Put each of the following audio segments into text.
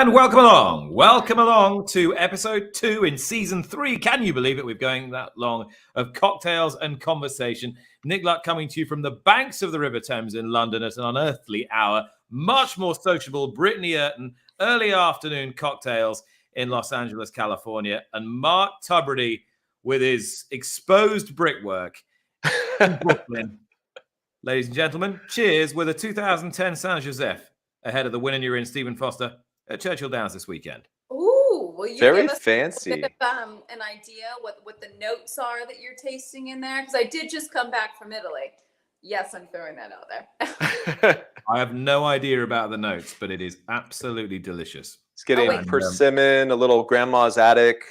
And welcome along to episode 2 in season 3. Can you believe it? We're going that long of cocktails and conversation. Nick Luck coming to you from the banks of the River Thames in London at an unearthly hour. Much more sociable, Brittany Earton, early afternoon cocktails in Los Angeles, California. And Mark Tubridy with his exposed brickwork in Brooklyn. Ladies and gentlemen, cheers with a 2010 Saint Joseph ahead of the winner you're in, Stephen Foster, at Churchill Downs this weekend. Ooh, will you Very give us fancy. a bit of, an idea what the notes are that you're tasting in there? Because I did just come back from Italy. Yes, I'm throwing that out there. I have no idea about the notes, but it is absolutely delicious. It's getting persimmon, a little grandma's attic,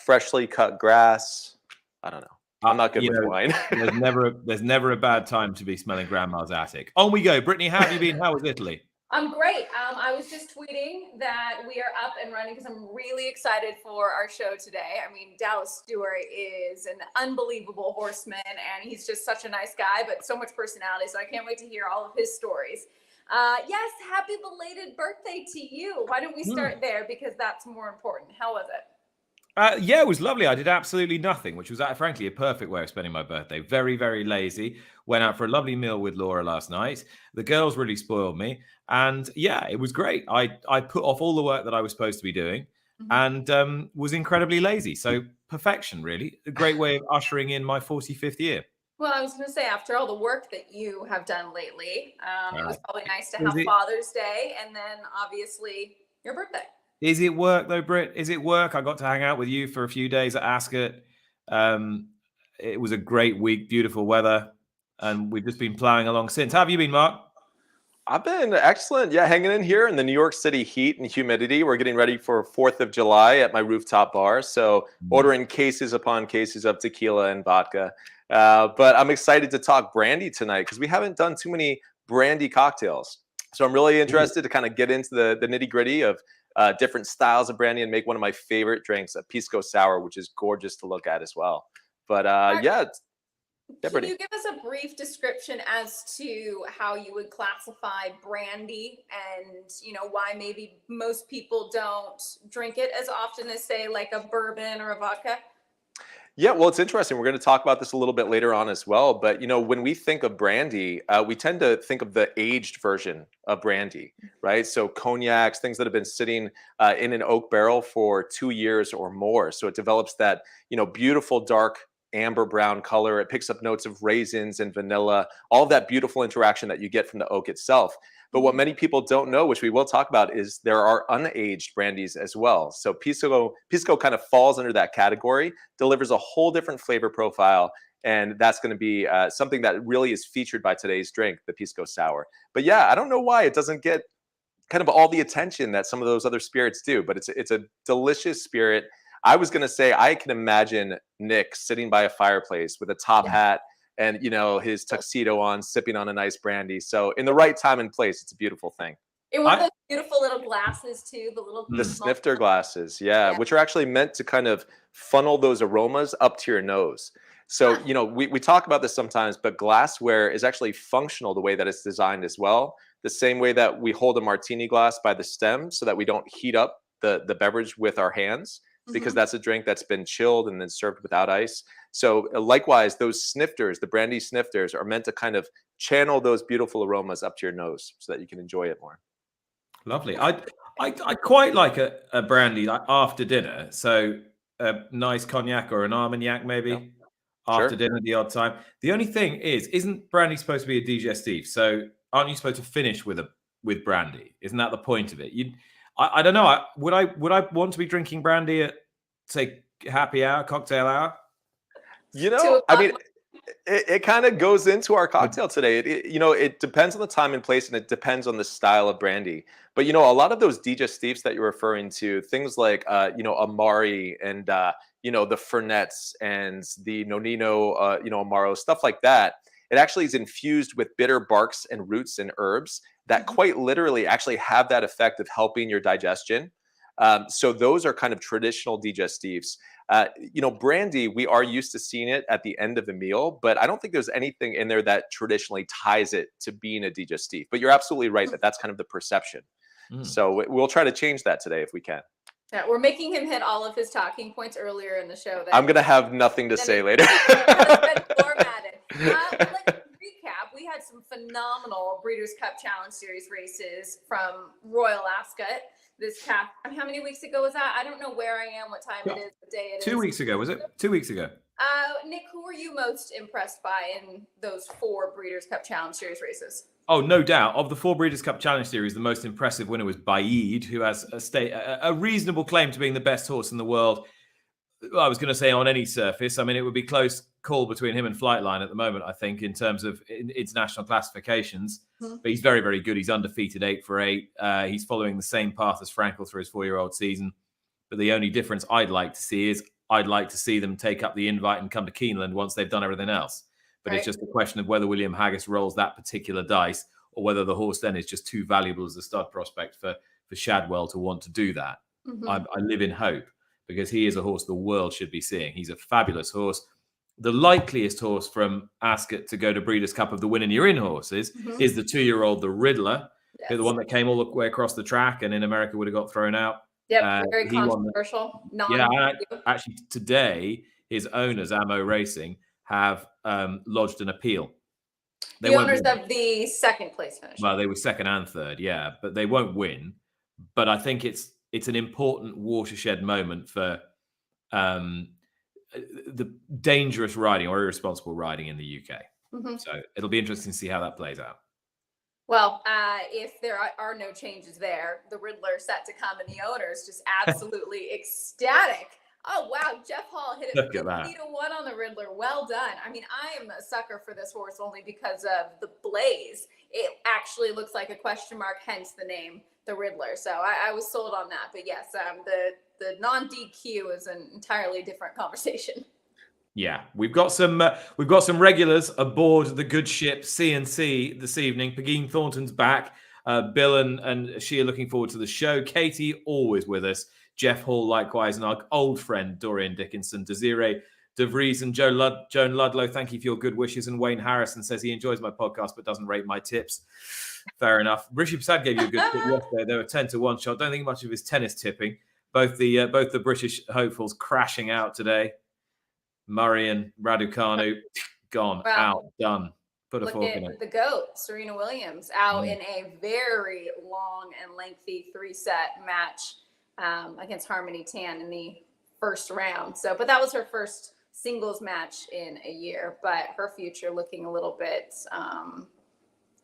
freshly cut grass. I don't know. I'm not good with wine. there's never a bad time to be smelling grandma's attic. On we go. Brittany, how have you been? How was Italy? I'm great. I was just tweeting that we are up and running because I'm really excited for our show today. I mean, Dallas Stewart is an unbelievable horseman, and he's just such a nice guy, but so much personality. So I can't wait to hear all of his stories. Yes, happy belated birthday to you. Why don't we start there, because that's more important. How was it? Yeah, it was lovely. I did absolutely nothing, which was frankly a perfect way of spending my birthday. Very, very lazy. Went out for a lovely meal with Laura last night. The girls really spoiled me. And yeah, it was great. I put off all the work that I was supposed to be doing and was incredibly lazy. So perfection, really. A great way of ushering in my 45th year. Well, I was going to say, after all the work that you have done lately, it was probably nice to have Father's Day and then obviously your birthday. Is it work though, Britt? Is it work? I got to hang out with you for a few days at Ascot. It was a great week, beautiful weather, and we've just been plowing along since. How have you been, Mark? I've been excellent. Yeah, hanging in here in the New York City heat and humidity. We're getting ready for 4th of July at my rooftop bar. So ordering cases upon cases of tequila and vodka. But I'm excited to talk brandy tonight because we haven't done too many brandy cocktails. So I'm really interested to kind of get into the nitty gritty of different styles of brandy and make one of my favorite drinks, a Pisco Sour, which is gorgeous to look at as well. But Can you give us a brief description as to how you would classify brandy and, why maybe most people don't drink it as often as, say, like a bourbon or a vodka? Yeah, well, it's interesting. We're going to talk about this a little bit later on as well. But, when we think of brandy, we tend to think of the aged version of brandy, right? So cognacs, things that have been sitting in an oak barrel for 2 years or more. So it develops that, beautiful dark amber brown color. It picks up notes of raisins and vanilla, all of that beautiful interaction that you get from the oak itself. But what many people don't know, which we will talk about, is there are unaged brandies as well. So Pisco kind of falls under that category, delivers a whole different flavor profile, and that's going to be something that really is featured by today's drink, the Pisco Sour. But yeah, I don't know why it doesn't get kind of all the attention that some of those other spirits do, but it's a delicious spirit. I was going to say, I can imagine Nick sitting by a fireplace with a top hat and, his tuxedo on, sipping on a nice brandy. So in the right time and place, it's a beautiful thing. And one of those beautiful little glasses too, the snifter glasses, which are actually meant to kind of funnel those aromas up to your nose. So, we talk about this sometimes, but glassware is actually functional the way that it's designed as well. The same way that we hold a martini glass by the stem so that we don't heat up the beverage with our hands, because that's a drink that's been chilled and then served without ice. So likewise, those snifters, the brandy snifters, are meant to kind of channel those beautiful aromas up to your nose so that you can enjoy it more. Lovely. I quite like a brandy like after dinner. So a nice cognac or an Armagnac maybe after dinner the odd time. The only thing is, isn't brandy supposed to be a digestif? So aren't you supposed to finish with brandy? Isn't that the point of it? I don't know. Would I want to be drinking brandy at, say, happy hour, cocktail hour? I mean, it kind of goes into our cocktail today. It depends on the time and place, and it depends on the style of brandy. But, a lot of those digestifs that you're referring to, things like, Amari and, the Fernets and the Nonino, Amaro, stuff like that, it actually is infused with bitter barks and roots and herbs that quite literally actually have that effect of helping your digestion. So those are kind of traditional digestifs. Brandy, we are used to seeing it at the end of the meal, but I don't think there's anything in there that traditionally ties it to being a digestif. But you're absolutely right that that's kind of the perception. So we'll try to change that today if we can. Yeah, we're making him hit all of his talking points earlier in the show. I'm going to have nothing to say later. Formatted. Let's recap. We had some phenomenal Breeders' Cup Challenge Series races from Royal Ascot this past. How many weeks ago was that? I don't know where I am, what time it is, what day it is. 2 weeks ago, was it? 2 weeks ago. Nick, who were you most impressed by in those 4 Breeders' Cup Challenge Series races? Oh, no doubt. Of the 4 Breeders' Cup Challenge Series, the most impressive winner was Baid, who has a reasonable claim to being the best horse in the world. I was going to say on any surface. I mean, it would be close call between him and Flightline at the moment, I think, in terms of international classifications. But he's very, very good. He's undefeated 8 for 8. He's following the same path as Frankel through his 4-year-old season. But the only difference I'd like to see is I'd like to see them take up the invite and come to Keeneland once they've done everything else. But It's just a question of whether William Haggis rolls that particular dice or whether the horse then is just too valuable as a stud prospect for Shadwell to want to do that. I live in hope because he is a horse the world should be seeing. He's a fabulous horse. The likeliest horse from Ascot to go to Breeders' Cup of the Win and You're In horses is the 2-year-old, the Riddler, the one that came all the way across the track and in America would have got thrown out. Yep, very controversial. Actually, today, his owners, Ammo Racing, have lodged an appeal. The owners of the second place finish. Well, they were second and third, yeah, but they won't win. But I think it's an important watershed moment for the dangerous riding or irresponsible riding in the UK. So it'll be interesting to see how that plays out. Well, if there are no changes there, the Riddler set to come and the owners just absolutely ecstatic. Oh, wow. Jeff Hall hit it 50-1 on the Riddler. Well done. I mean, I am a sucker for this horse only because of the blaze. It actually looks like a question mark, hence the name, the Riddler. So I was sold on that. But yes, the non-DQ is an entirely different conversation. Yeah, we've got some regulars aboard the good ship CNC this evening. Pegeen Thornton's back. Bill and she are looking forward to the show. Katie always with us. Jeff Hall likewise, and our old friend Dorian Dickinson, Desiree DeVries and Joan Ludlow. Thank you for your good wishes. And Wayne Harrison says he enjoys my podcast but doesn't rate my tips. Fair enough. Rishi Prasad gave you a good tip yesterday. They were 10-1 shot. Don't think much of his tennis tipping. Both the British hopefuls crashing out today. Murray and Raducanu gone, out, done. Put a fork in it. The GOAT, Serena Williams, out in a very long and lengthy 3-set match against Harmony Tan in the first round. So, but that was her first singles match in a year. But her future looking a little bit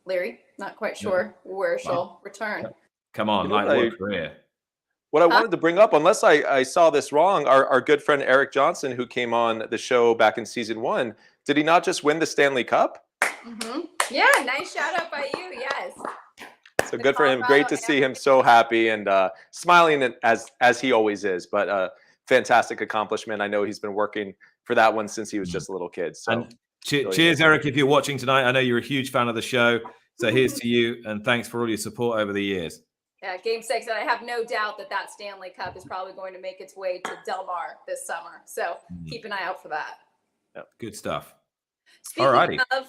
leery. Not quite sure where she'll return. Come on, light career. What I wanted to bring up, unless I saw this wrong, our good friend Eric Johnson, who came on the show back in season 1, did he not just win the Stanley Cup? Yeah, nice shout out by you. Yes. So good for him. Great to see him so happy and smiling as he always is. But fantastic accomplishment. I know he's been working for that one since he was just a little kid. So and cheers, Eric, if you're watching tonight. I know you're a huge fan of the show. So here's to you, and thanks for all your support over the years. Yeah, Game 6, and I have no doubt that Stanley Cup is probably going to make its way to Del Mar this summer. So keep an eye out for that. Yep. Good stuff. Speaking of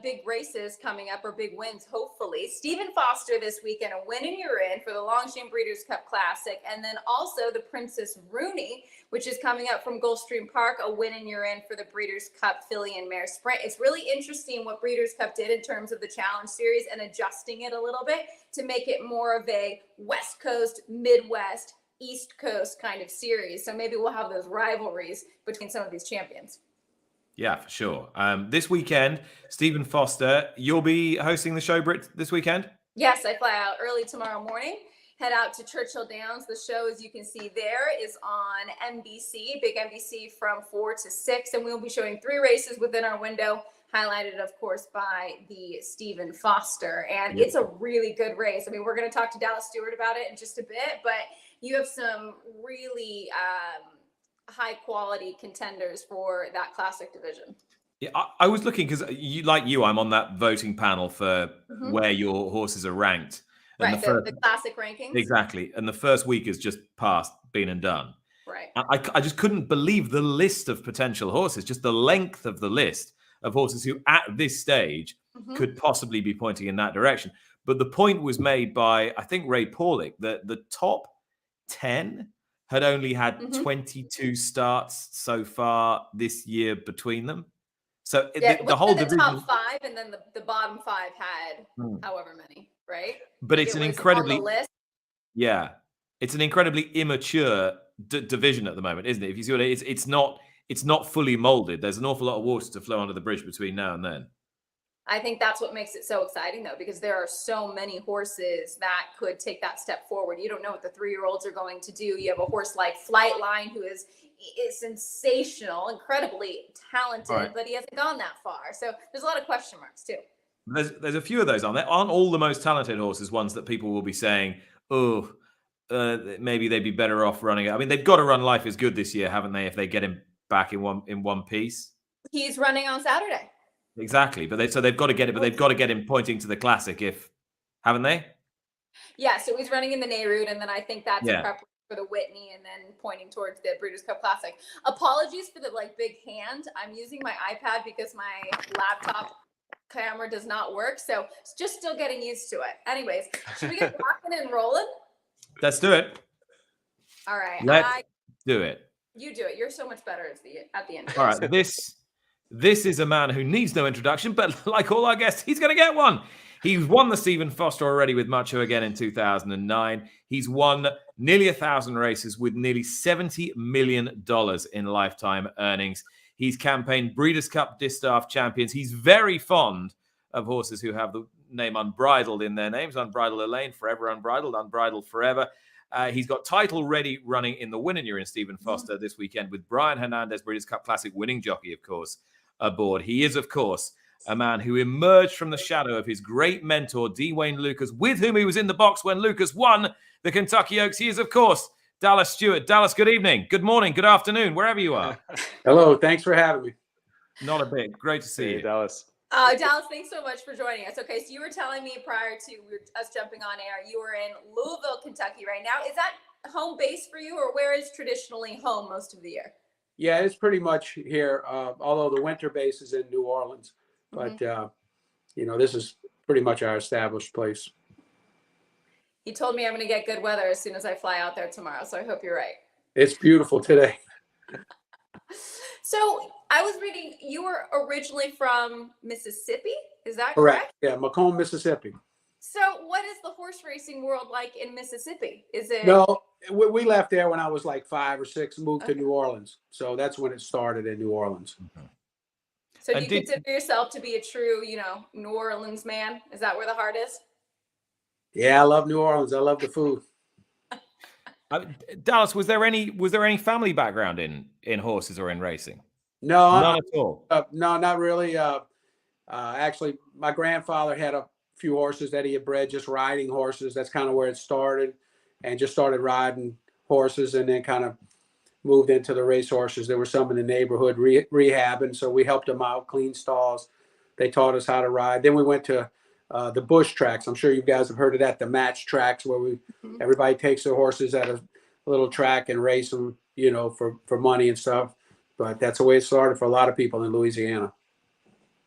big races coming up, or big wins, hopefully, Stephen Foster this weekend, a win and you're in for the Longines Breeders Cup Classic, and then also the Princess Rooney, which is coming up from Gulfstream Park, a win and you're in for the Breeders' Cup Filly and Mare Sprint. It's really interesting what Breeders' Cup did in terms of the Challenge Series and adjusting it a little bit to make it more of a West Coast, Midwest, East Coast kind of series. So maybe we'll have those rivalries between some of these champions. Yeah, for sure. This weekend, Stephen Foster, you'll be hosting the show, Britt, this weekend? Yes, I fly out early tomorrow morning, head out to Churchill Downs. The show, as you can see there, is on NBC, big NBC from 4 to 6, and we'll be showing 3 races within our window, highlighted, of course, by the Stephen Foster. And it's a really good race. I mean, we're going to talk to Dallas Stewart about it in just a bit, but you have some really high quality contenders for that classic division. Yeah, I was looking because I'm on that voting panel for where your horses are ranked. And right, the classic rankings. Exactly. And the first week is just passed, been and done. Right. I just couldn't believe the list of potential horses, just the length of the list of horses who at this stage could possibly be pointing in that direction. But the point was made by, I think, Ray Paulick, that the top 10 had only had 22 starts so far this year between them. So the whole division, top 5, and then the bottom 5 had however many, right? But like it's it an was incredibly on the list. Yeah, it's an incredibly immature division at the moment, isn't it? If you see what it is, it's not fully molded. There's an awful lot of water to flow under the bridge between now and then. I think that's what makes it so exciting, though, because there are so many horses that could take that step forward. You don't know what the 3-year-olds are going to do. You have a horse like Flightline, who is sensational, incredibly talented, but he hasn't gone that far. So there's a lot of question marks too. There's a few of those on there. Aren't all the most talented horses ones that people will be saying, maybe they'd be better off running it? I mean, they've got to run Life is Good this year, haven't they? If they get him back in one piece. He's running on Saturday. Exactly, but they've got to get it. But they've got to get him pointing to the Classic, haven't they? Yeah, so he's running in the Nehru, and then I think that's a preparation for the Whitney, and then pointing towards the Breeders' Cup Classic. Apologies for the big hand. I'm using my iPad because my laptop camera does not work, so it's just still getting used to it. Anyways, should we get rocking and rolling? Let's do it. All right, let's do it. You do it. You're so much better at the end. All right, this is a man who needs no introduction, but like all our guests, he's going to get one. He's won the Stephen Foster already with Macho again in 2009. He's won nearly 1,000 races with nearly $70 million in lifetime earnings. He's campaigned Breeders' Cup Distaff champions. He's very fond of horses who have the name Unbridled in their names. Unbridled Elaine, Forever Unbridled, Unbridled Forever. He's got title ready running in the Winner in Stephen Foster this weekend with Brian Hernandez, Breeders' Cup Classic winning jockey, of course, aboard. He is, of course, a man who emerged from the shadow of his great mentor, D. Wayne Lucas, with whom he was in the box when Lucas won the Kentucky Oaks. He is, of course, Dallas Stewart. Dallas, good evening, good morning, good afternoon, wherever you are. Hello, thanks for having me. Not a bit. Great to see you, Dallas. Dallas, thanks so much for joining us. Okay, so you were telling me prior to us jumping on air, you were in Louisville, Kentucky right now. Is that home base for you, or where is traditionally home most of the year? Yeah, it's pretty much here, although the winter base is in New Orleans. But, this is pretty much our established place. He told me I'm going to get good weather as soon as I fly out there tomorrow, so I hope you're right. It's beautiful today. So I was reading, you were originally from Mississippi, is that correct? Yeah, Macomb, Mississippi. So what is the horse racing world like in Mississippi? Is it? No, we left there when I was like 5 or 6, moved to New Orleans. So that's when it started in New Orleans. So do you consider yourself to be a true, New Orleans man? Is that where the heart is? Yeah, I love New Orleans. I love the food. Dallas, was there any family background in horses or in racing? No, none at all. No, not really. Actually, my grandfather had a few horses that he had bred, just riding horses. That's kind of where it started, and just started riding horses, and then kind of moved into the race horses. There were some in the neighborhood rehabbing, so we helped them out, clean stalls. They taught us how to ride. Then we went to the bush tracks. I'm sure you guys have heard of that, the match tracks, where everybody takes their horses at a little track and race them, for money and stuff. But that's the way it started for a lot of people in Louisiana.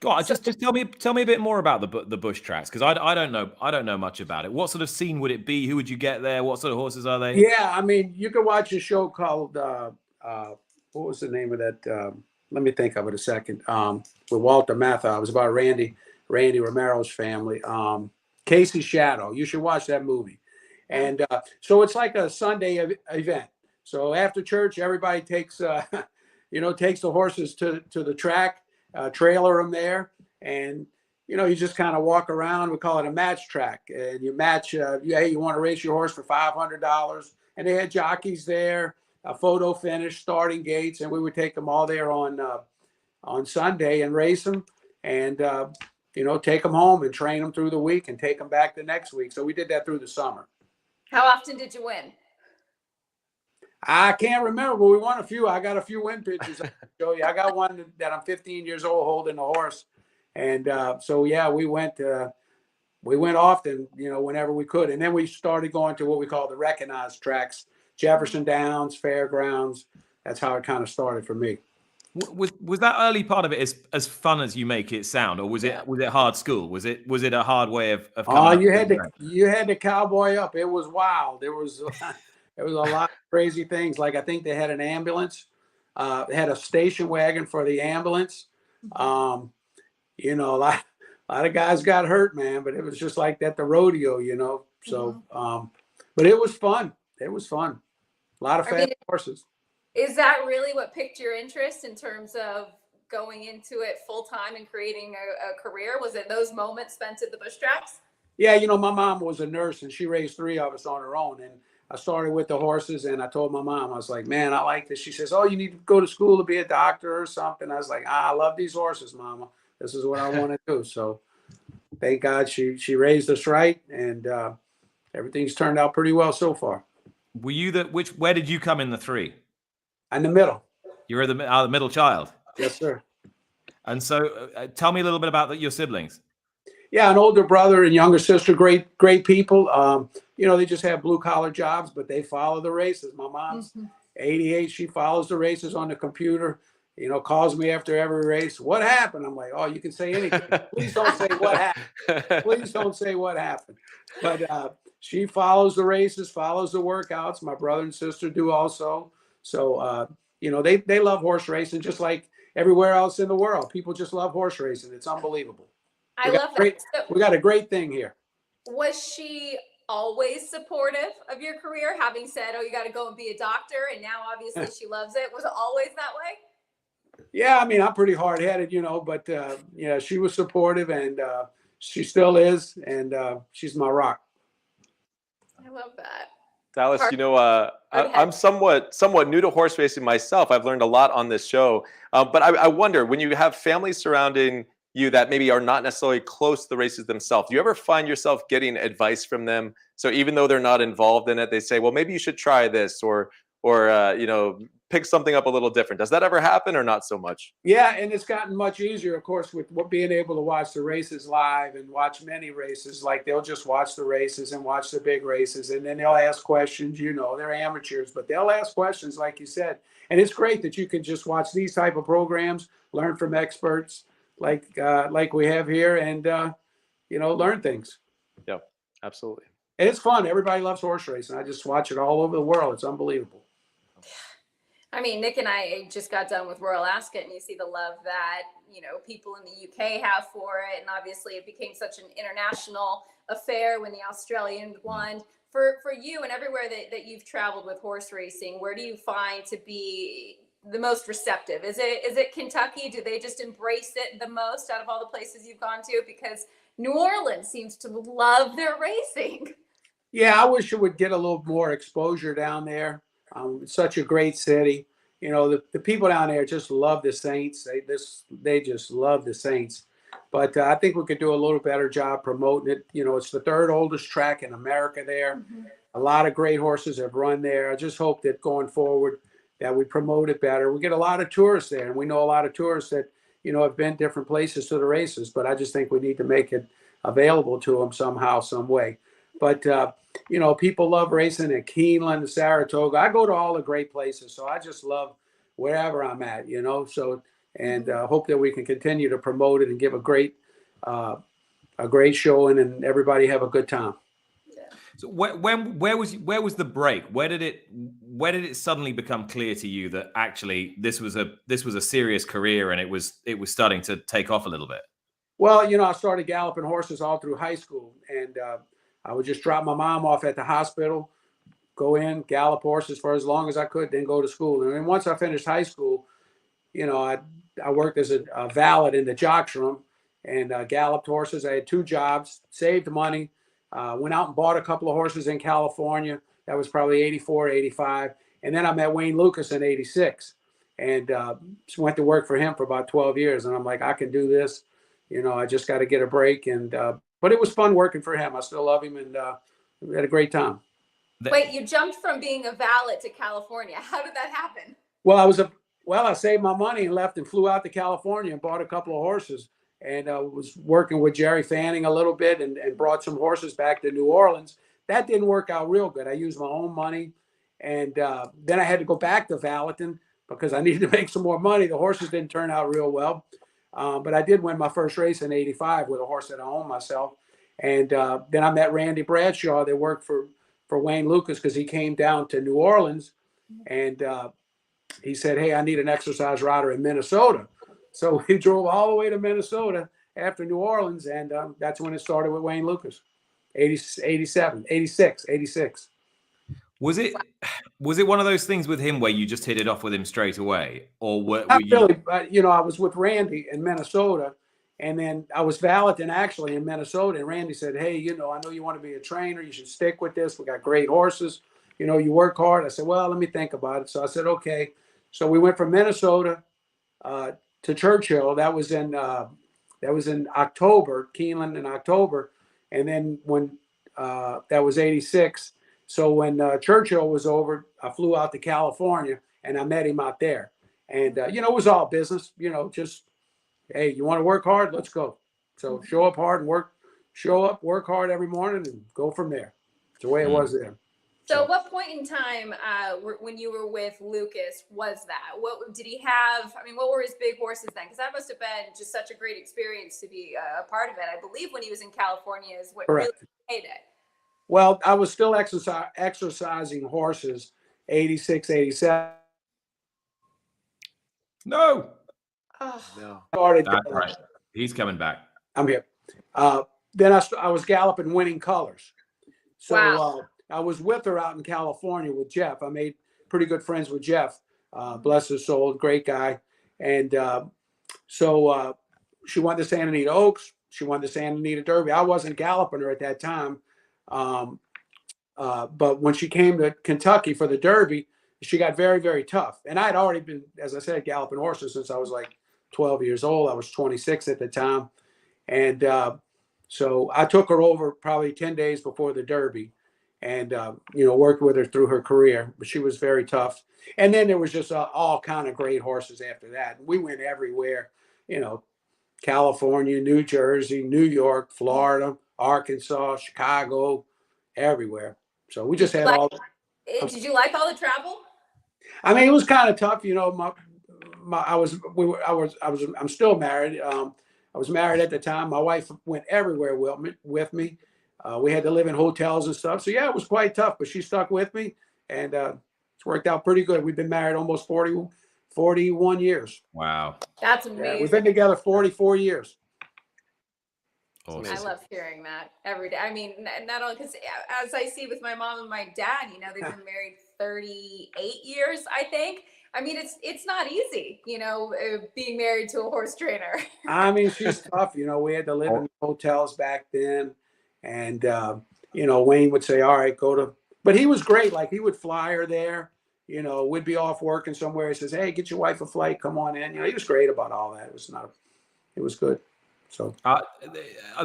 Go on, just tell me a bit more about the bush tracks, because I don't know much about it. What sort of scene would it be? Who would you get there? What sort of horses are they? Yeah, I mean, you can watch a show called what was the name of that? Let me think of it a second. With Walter Matthau. It was about Randy Romero's family. Casey's Shadow. You should watch that movie. And so it's like a Sunday event. So after church, everybody takes takes the horses to the track. Trailer them there, and you just kind of walk around. We call it a match track, and you match. Hey, you want to race your horse for $500, and they had jockeys there, a photo finish, starting gates, and we would take them all there on Sunday and race them, and take them home and train them through the week and take them back the next week. So we did that through the summer. How often did you win? I can't remember, but we won a few. I got a few win pictures. I'll show you. I got one that I'm 15 years old holding the horse. And so, yeah, we went often, whenever we could. And then we started going to what we call the recognized tracks, Jefferson Downs, Fairgrounds. That's how it kind of started for me. Was that early part of it as fun as you make it sound, or was it hard school? Was it a hard way of coming up? You had to cowboy up. It was wild. There was there was a lot of crazy things. Like I think they had an ambulance, they had a station wagon for the ambulance. You know, a lot of guys got hurt, man, but it was just like that, the rodeo, you know. So, but it was fun. It was fun. A lot of fast horses. Is that really what piqued your interest in terms of going into it full time and creating a career? Was it those moments spent at the bush tracks? Yeah, you know, my mom was a nurse and she raised 3 of us on her own. And I started with the horses and I told my mom, I was like, man, I like this. She says, oh, you need to go to school to be a doctor or something. I was like, I love these horses, mama. This is what I want to do. So thank God she raised us right. And everything's turned out pretty well so far. Were you where did you come in the 3? In the middle. You were the middle child. Yes, sir. And so tell me a little bit about your siblings. Yeah, an older brother and younger sister, great people. You know, they just have blue collar jobs, but they follow the races. My mom's 88. She follows the races on the computer, you know, calls me after every race. What happened? I'm like, oh, you can say anything. Please don't say what happened. Please don't say what happened. But she follows the races, follows the workouts. My brother and sister do also. So, you know, they love horse racing just like everywhere else in the world. People just love horse racing. It's unbelievable. I love that. So, we got a great thing here. Was she always supportive of your career, having said, oh, you got to go and be a doctor, and now obviously she loves it? Was it always that way? Yeah, I mean, I'm pretty hard-headed, you know, but yeah, she was supportive, and she still is, and she's my rock. I love that. Dallas, you know, I'm somewhat new to horse racing myself. I've learned a lot on this show, but I wonder, when you have families surrounding you that maybe are not necessarily close to the races themselves, do you ever find yourself getting advice from them? So even though they're not involved in it, they say, well, maybe you should try this, or you know, pick something up a little different. Does that ever happen, or not so much? Yeah, and it's gotten much easier, of course, with being able to watch the races live and watch many races. Like they'll just watch the races and watch the big races, and then they'll ask questions. You know, they're amateurs, but they'll ask questions, like you said. And it's great that you can just watch these type of programs, learn from experts like we have here, and you know, learn things. Yeah, absolutely. And it's fun. Everybody loves horse racing. I just watch it all over the world. It's unbelievable. I mean, Nick and I just got done with Royal Ascot, and you see the love that, you know, people in the UK have for it. And obviously it became such an international affair when the Australian won. For you and everywhere that you've traveled with horse racing, where do you find to be the most receptive? Is it Kentucky? Do they just embrace it the most out of all the places you've gone to? Because New Orleans seems to love their racing. Yeah, I wish it would get a little more exposure down there. It's such a great city. You know, the people down there just love the Saints. They just love the Saints. But I think we could do a little better job promoting it. You know, it's the 3rd oldest track in America there. A lot of great horses have run there. I just hope that going forward that we promote it better. We get a lot of tourists there, and we know a lot of tourists that, you know, have been different places to the races. But I just think we need to make it available to them somehow, some way. But you know, people love racing in Keeneland, Saratoga. I go to all the great places, so I just love wherever I'm at, you know. So, and hope that we can continue to promote it and give a great showing, and everybody have a good time. So where was the break? Where did it suddenly become clear to you that actually this was a serious career and it was starting to take off a little bit? Well, you know, I started galloping horses all through high school, and I would just drop my mom off at the hospital, go in, gallop horses for as long as I could, then go to school. And then once I finished high school, you know, I worked as a valet in the jocks room and galloped horses. I had 2 jobs, saved money, went out and bought a couple of horses in California. That was probably 84, 85. And then I met Wayne Lucas in 86 and went to work for him for about 12 years. And I'm like, I can do this. You know, I just got to get a break. And but it was fun working for him. I still love him, and we had a great time. Wait, you jumped from being a valet to California. How did that happen? Well, I saved my money and left and flew out to California and bought a couple of horses, and was working with Jerry Fanning a little bit and brought some horses back to New Orleans. That didn't work out real good. I used my own money, and then I had to go back to valeting. because I needed to make some more money. The horses didn't turn out real well. But I did win my first race in '85 with a horse that I owned myself. And then I met Randy Bradshaw that worked for Wayne Lucas, because he came down to New Orleans, and he said, "Hey, I need an exercise rider in Minnesota." So we drove all the way to Minnesota after New Orleans, and that's when it started with Wayne Lucas, 87, 86, 86. Was it one of those things with him where you just hit it off with him straight away, or were Not you? really, but I was with Randy in Minnesota, and then I was valeting actually in Minnesota, and Randy said, "Hey, I know you want to be a trainer. You should stick with this. We got great horses. You work hard." I said, "Well, let me think about it." So I said, "Okay." So we went from Minnesota to Churchill. That was in October, Keeneland in October, and then when that was '86. So when Churchill was over, I flew out to California, and I met him out there. And, it was all business, just, hey, you want to work hard? Let's go. So show up hard and work hard every morning and go from there. It's the way it was there. So what point in time when you were with Lucas was that? What did he have? I mean, what were his big horses then? Because that must have been just such a great experience to be a part of it. I believe when he was in California is what Correct. really made it. Well, I was still exercising horses, 86, 87. No. Oh. No. Started, That's right. He's coming back. I'm here. Then I was galloping Winning Colors. So Wow. I was with her out in California with Jeff. I made pretty good friends with Jeff. Bless his soul, great guy. And so she won the Santa Anita Oaks. She won the Santa Anita Derby. I wasn't galloping her at that time. But when she came to Kentucky for the Derby, she got very, very tough. And I'd already been, as I said, galloping horses since I was like 12 years old. I was 26 at the time. And so I took her over probably 10 days before the Derby and, worked with her through her career. But she was very tough. And then there was just all kind of great horses after that. We went everywhere, California, New Jersey, New York, Florida, Arkansas, Chicago, everywhere. So we just had all. Did you like all the travel? I mean, it was kind of tough, I'm still married. I was married at the time. My wife went everywhere with me. We had to live in hotels and stuff. So yeah, it was quite tough, but she stuck with me, and it's worked out pretty good. We've been married almost 41 years. Wow. That's amazing. Yeah, we've been together 44 years. Awesome. I love hearing that every day. I mean, not only because as I see with my mom and my dad, they've been married 38 years, I think. I mean, it's not easy, being married to a horse trainer. I mean, she's tough. We had to live in hotels back then. And, Wayne would say, all right, go to, but he was great. Like he would fly her there, we'd be off working somewhere. He says, hey, get your wife a flight. Come on in. He was great about all that. It was good. So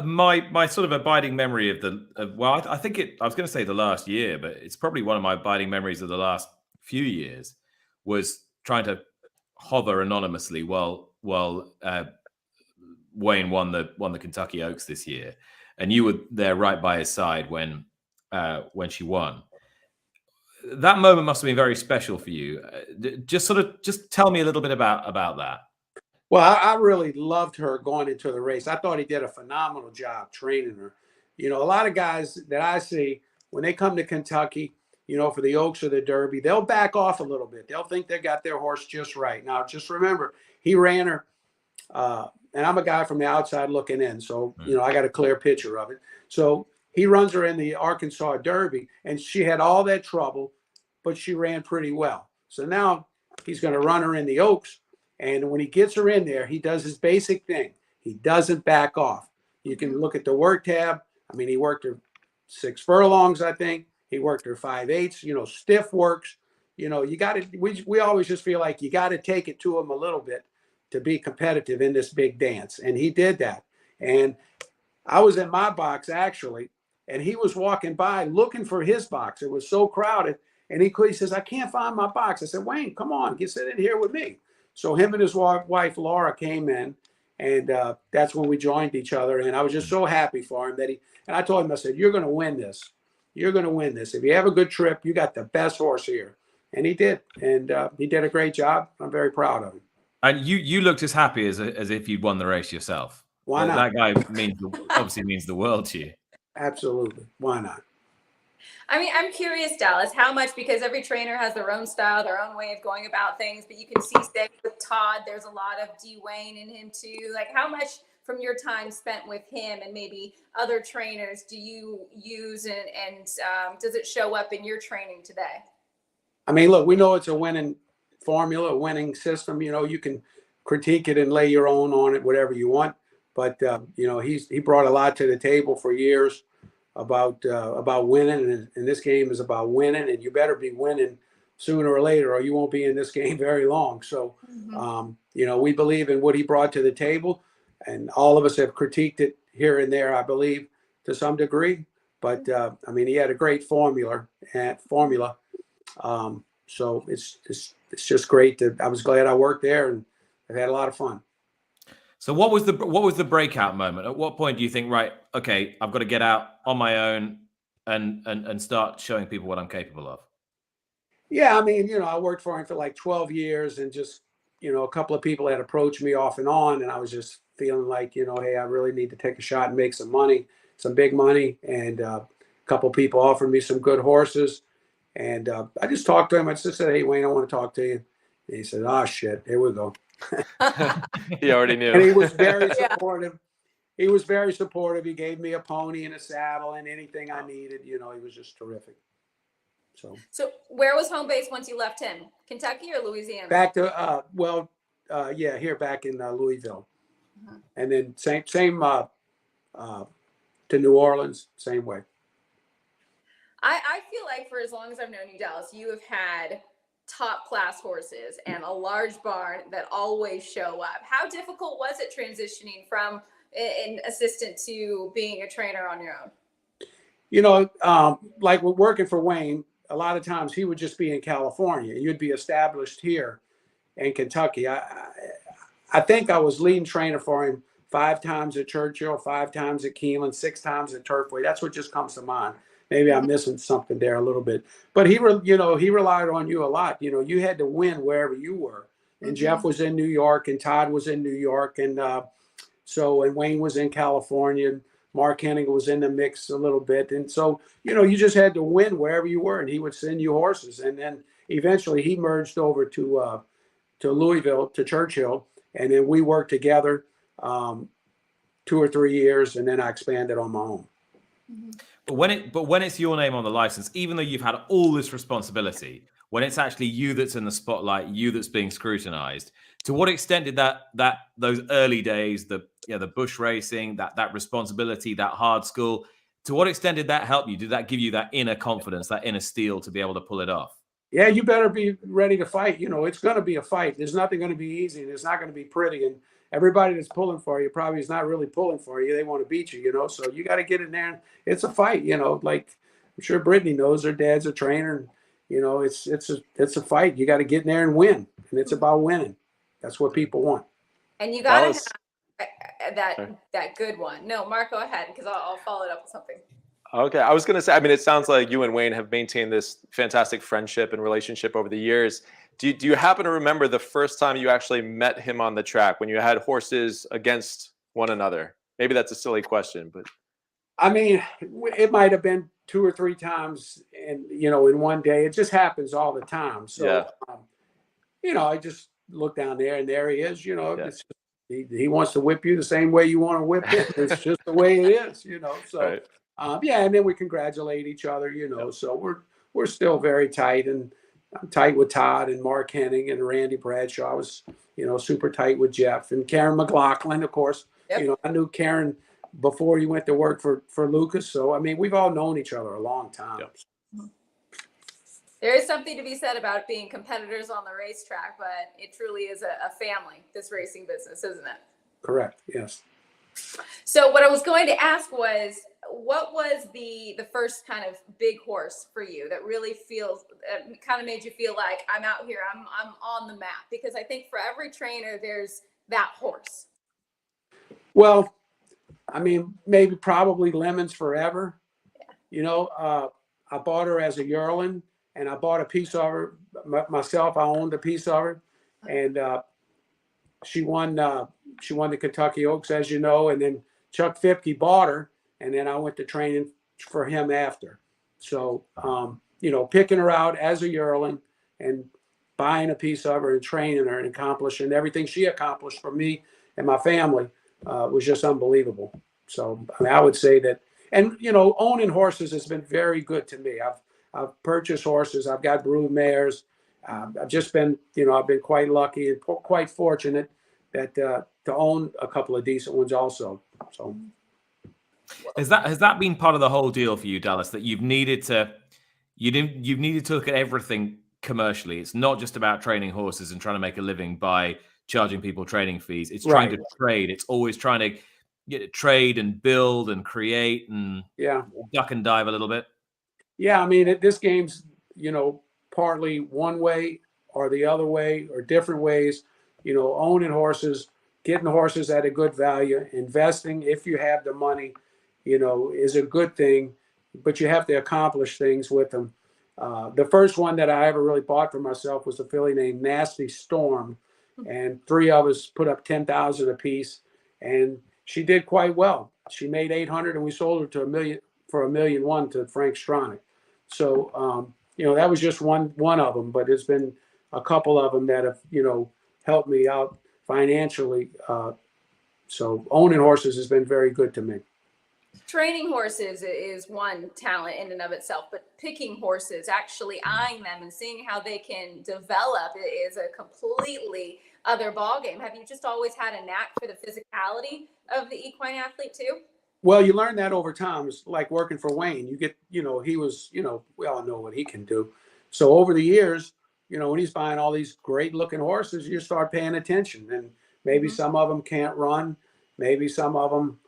my sort of abiding memory of I think I was going to say the last year, but it's probably one of my abiding memories of the last few years was trying to hover anonymously while Wayne won the Kentucky Oaks this year, and you were there right by his side when she won. That moment must have been very special for you. Just tell me a little bit about that. Well, I really loved her going into the race. I thought he did a phenomenal job training her. A lot of guys that I see when they come to Kentucky, for the Oaks or the Derby, they'll back off a little bit. They'll think they got their horse just right. Now, just remember, he ran her, and I'm a guy from the outside looking in, so, I got a clear picture of it. So he runs her in the Arkansas Derby, and she had all that trouble, but she ran pretty well. So now he's going to run her in the Oaks. And when he gets her in there, he does his basic thing. He doesn't back off. You can look at the work tab. I mean, he worked her 6 furlongs, I think. He worked her 5/8, stiff works. You got to, we always just feel like you got to take it to him a little bit to be competitive in this big dance. And he did that. And I was in my box, actually, and he was walking by looking for his box. It was so crowded. And he says, I can't find my box. I said, Wayne, come on, sit in here with me. So him and his wife, Laura, came in, and that's when we joined each other. And I was just so happy for him and I told him, I said, you're going to win this. You're going to win this. If you have a good trip, you got the best horse here. and he did. And he did a great job. I'm very proud of him. And you looked as happy as if you'd won the race yourself. Why not? That guy obviously means the world to you. Absolutely. Why not? I mean, I'm curious, Dallas, how much, because every trainer has their own style, their own way of going about things, but you can see, say, with Todd, there's a lot of Dwayne in him too. Like, how much from your time spent with him and maybe other trainers do you use, and does it show up in your training today? I mean, look, we know it's a winning formula, a winning system. You know, you can critique it and lay your own on it, whatever you want. But you know, he brought a lot to the table for years about winning, and this game is about winning, and you better be winning sooner or later, or you won't be in this game very long. So, you know, we believe in what he brought to the table, and all of us have critiqued it here and there, I believe, to some degree. But I mean, he had a great formula. So it's just great that I was glad I worked there, and I've had a lot of fun. So what was the breakout moment? At what point do you think, right, okay, I've got to get out on my own and start showing people what I'm capable of? Yeah, I mean, you know, I worked for him for like 12 years, and just, you know, a couple of people had approached me off and on, and I was just feeling like, you know, hey, I really need to take a shot and make some money, some big money. And a couple of people offered me some good horses, and I just talked to him. I just said, hey, Wayne, I want to talk to you. And he said, oh shit, here we go. He already knew. And he was very supportive. He was very supportive. He gave me a pony and a saddle and anything I needed. You know, he was just terrific. So where was home base once you left him? Kentucky or Louisiana? Back to yeah, here back in Louisville, and then same to New Orleans, same way. I feel like for as long as I've known you, Dallas, you have had top class horses and a large barn that always show up. How difficult was it transitioning from an assistant to being a trainer on your own? You know, like we're working for Wayne, a lot of times he would just be in California. You'd be established here in Kentucky. I think I was leading trainer for him 5 times at Churchill, 5 times at Keeneland, 6 times at Turfway. That's what just comes to mind. Maybe I'm missing something there a little bit, but he relied on you a lot. You know, you had to win wherever you were. And Jeff was in New York, and Todd was in New York, and and Wayne was in California. Mark Henning was in the mix a little bit, and so you know, you just had to win wherever you were, and he would send you horses. And then eventually he merged over to Louisville, to Churchill, and then we worked together 2 or 3 years, and then I expanded on my own. But when it's your name on the license, even though you've had all this responsibility, when it's actually you that's in the spotlight, you that's being scrutinized, to what extent did those early days, the bush racing, that responsibility, that hard school, to what extent did that help you? Did that give you that inner confidence, that inner steel to be able to pull it off? Yeah, you better be ready to fight. You know, it's going to be a fight. There's nothing going to be easy, and it's not going to be pretty. And everybody that's pulling for you probably is not really pulling for you. They want to beat you, you know. So you got to get in there. And it's a fight, you know. Like I'm sure Brittany knows, her dad's a trainer. And, you know, it's a fight. You got to get in there and win, and it's about winning. That's what people want. And you got to have that good one. No, Mark, go ahead, because I'll follow it up with something. Okay, I was going to say, I mean, it sounds like you and Wayne have maintained this fantastic friendship and relationship over the years. Do you happen to remember the first time you actually met him on the track, when you had horses against one another? Maybe that's a silly question, but I mean, it might have been 2 or 3 times, and you know, in one day. It just happens all the time. So, you know, I just look down there, and there he is. You know, he wants to whip you the same way you want to whip him. It's just the way it is. You know, so. Right. And then we congratulate each other, you know. So we're still very tight, and I'm tight with Todd and Mark Henning and Randy Bradshaw. I was, you know, super tight with Jeff and Karen McLaughlin, of course. Yep. You know, I knew Karen before he went to work for Lucas. So I mean, we've all known each other a long time. Yep. There is something to be said about being competitors on the racetrack, but it truly is a family, this racing business, isn't it? Correct. Yes. So what I was going to ask was, what was the first kind of big horse for you that really kind of made you feel like I'm out here, I'm on the map? Because I think for every trainer, there's that horse. Well, I mean, probably Lemons Forever. Yeah. You know, I bought her as a yearling, and I bought a piece of her myself. I owned a piece of her, and she won the Kentucky Oaks, as you know, and then Chuck Fipke bought her, and then I went to training for him after. So picking her out as a yearling and buying a piece of her and training her and accomplishing everything she accomplished for me and my family was just unbelievable. So I would say that, and owning horses has been very good to me. I've purchased horses. I've got brood mares. I've just been, I've been quite lucky and quite fortunate that to own a couple of decent ones also. So has that been part of the whole deal for you, Dallas? That you've needed to look at everything commercially. It's not just about training horses and trying to make a living by charging people training fees. It's trying to trade. It's always trying to trade and build and create and duck and dive a little bit. Yeah, I mean, this game's, partly one way or the other way or different ways. Owning horses, getting horses at a good value, investing if you have the money, is a good thing, but you have to accomplish things with them. The first one that I ever really bought for myself was a filly named Nasty Storm, and 3 of us put up 10,000 apiece, and she did quite well. She made 800, and we sold her to $1 million for $1.1 million to Frank Stronach. So that was just one of them, but there's been a couple of them that have helped me out financially. So owning horses has been very good to me. Training horses is one talent in and of itself, but picking horses, actually eyeing them and seeing how they can develop is a completely other ballgame. Have you just always had a knack for the physicality of the equine athlete too? Well, you learn that over time. It's like working for Wayne. You get, he was, we all know what he can do. So over the years, when he's buying all these great looking horses, you start paying attention, and maybe some of them can't run. Maybe some of them,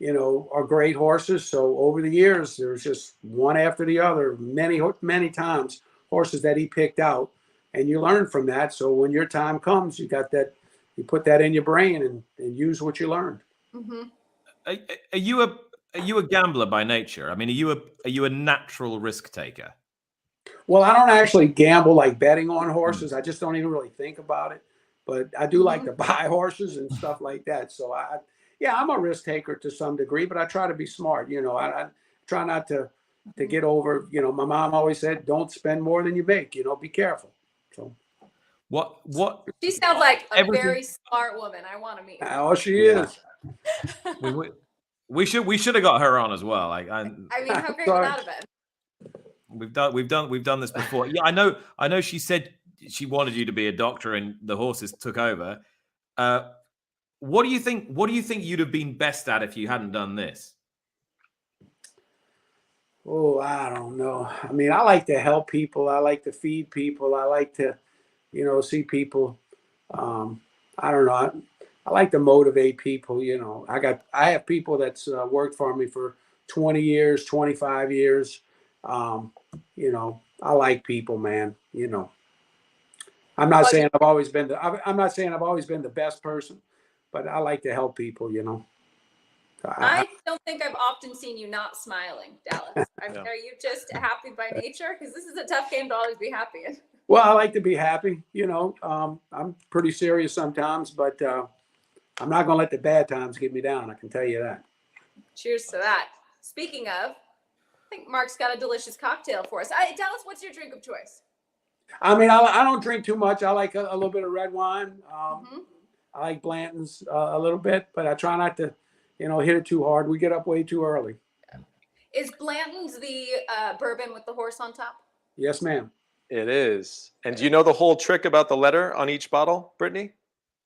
are great horses. So over the years, there's just one after the other, many times horses that he picked out, and you learn from that. So when your time comes, you got that, you put that in your brain and use what you learned. Mm-hmm. Are you a gambler by nature? I mean, are you a natural risk taker? Well, I don't actually gamble like betting on horses. I just don't even really think about it. But I do like to buy horses and stuff like that. So I'm a risk taker to some degree, but I try to be smart. I try not to get over. My mom always said, "Don't spend more than you make." Be careful. So what? She sounds like a very smart woman. I want to meet her. Oh, she is. We should have got her on as well. I mean, how great would that have been? We've done this before. Yeah, I know. She said she wanted you to be a doctor, and the horses took over. What do you think? What do you think you'd have been best at if you hadn't done this? Oh, I don't know. I mean, I like to help people. I like to feed people. I like to, see people. I don't know. I like to motivate people. I have people that's worked for me for 20 years, 25 years. I like people, man. I'm not saying I've always been the best person, but I like to help people. I don't think I've often seen you not smiling, Dallas. Are you just happy by nature? Because this is a tough game to always be happy in. Well, I like to be happy. I'm pretty serious sometimes, but I'm not going to let the bad times get me down. I can tell you that. Cheers to that. Speaking of, I think Mark's got a delicious cocktail for us. Dallas, what's your drink of choice? I mean, I don't drink too much. I like a little bit of red wine. I like Blanton's a little bit, but I try not to, hit it too hard. We get up way too early. Is Blanton's the bourbon with the horse on top? Yes, ma'am. It is. And do you know the whole trick about the letter on each bottle, Brittany?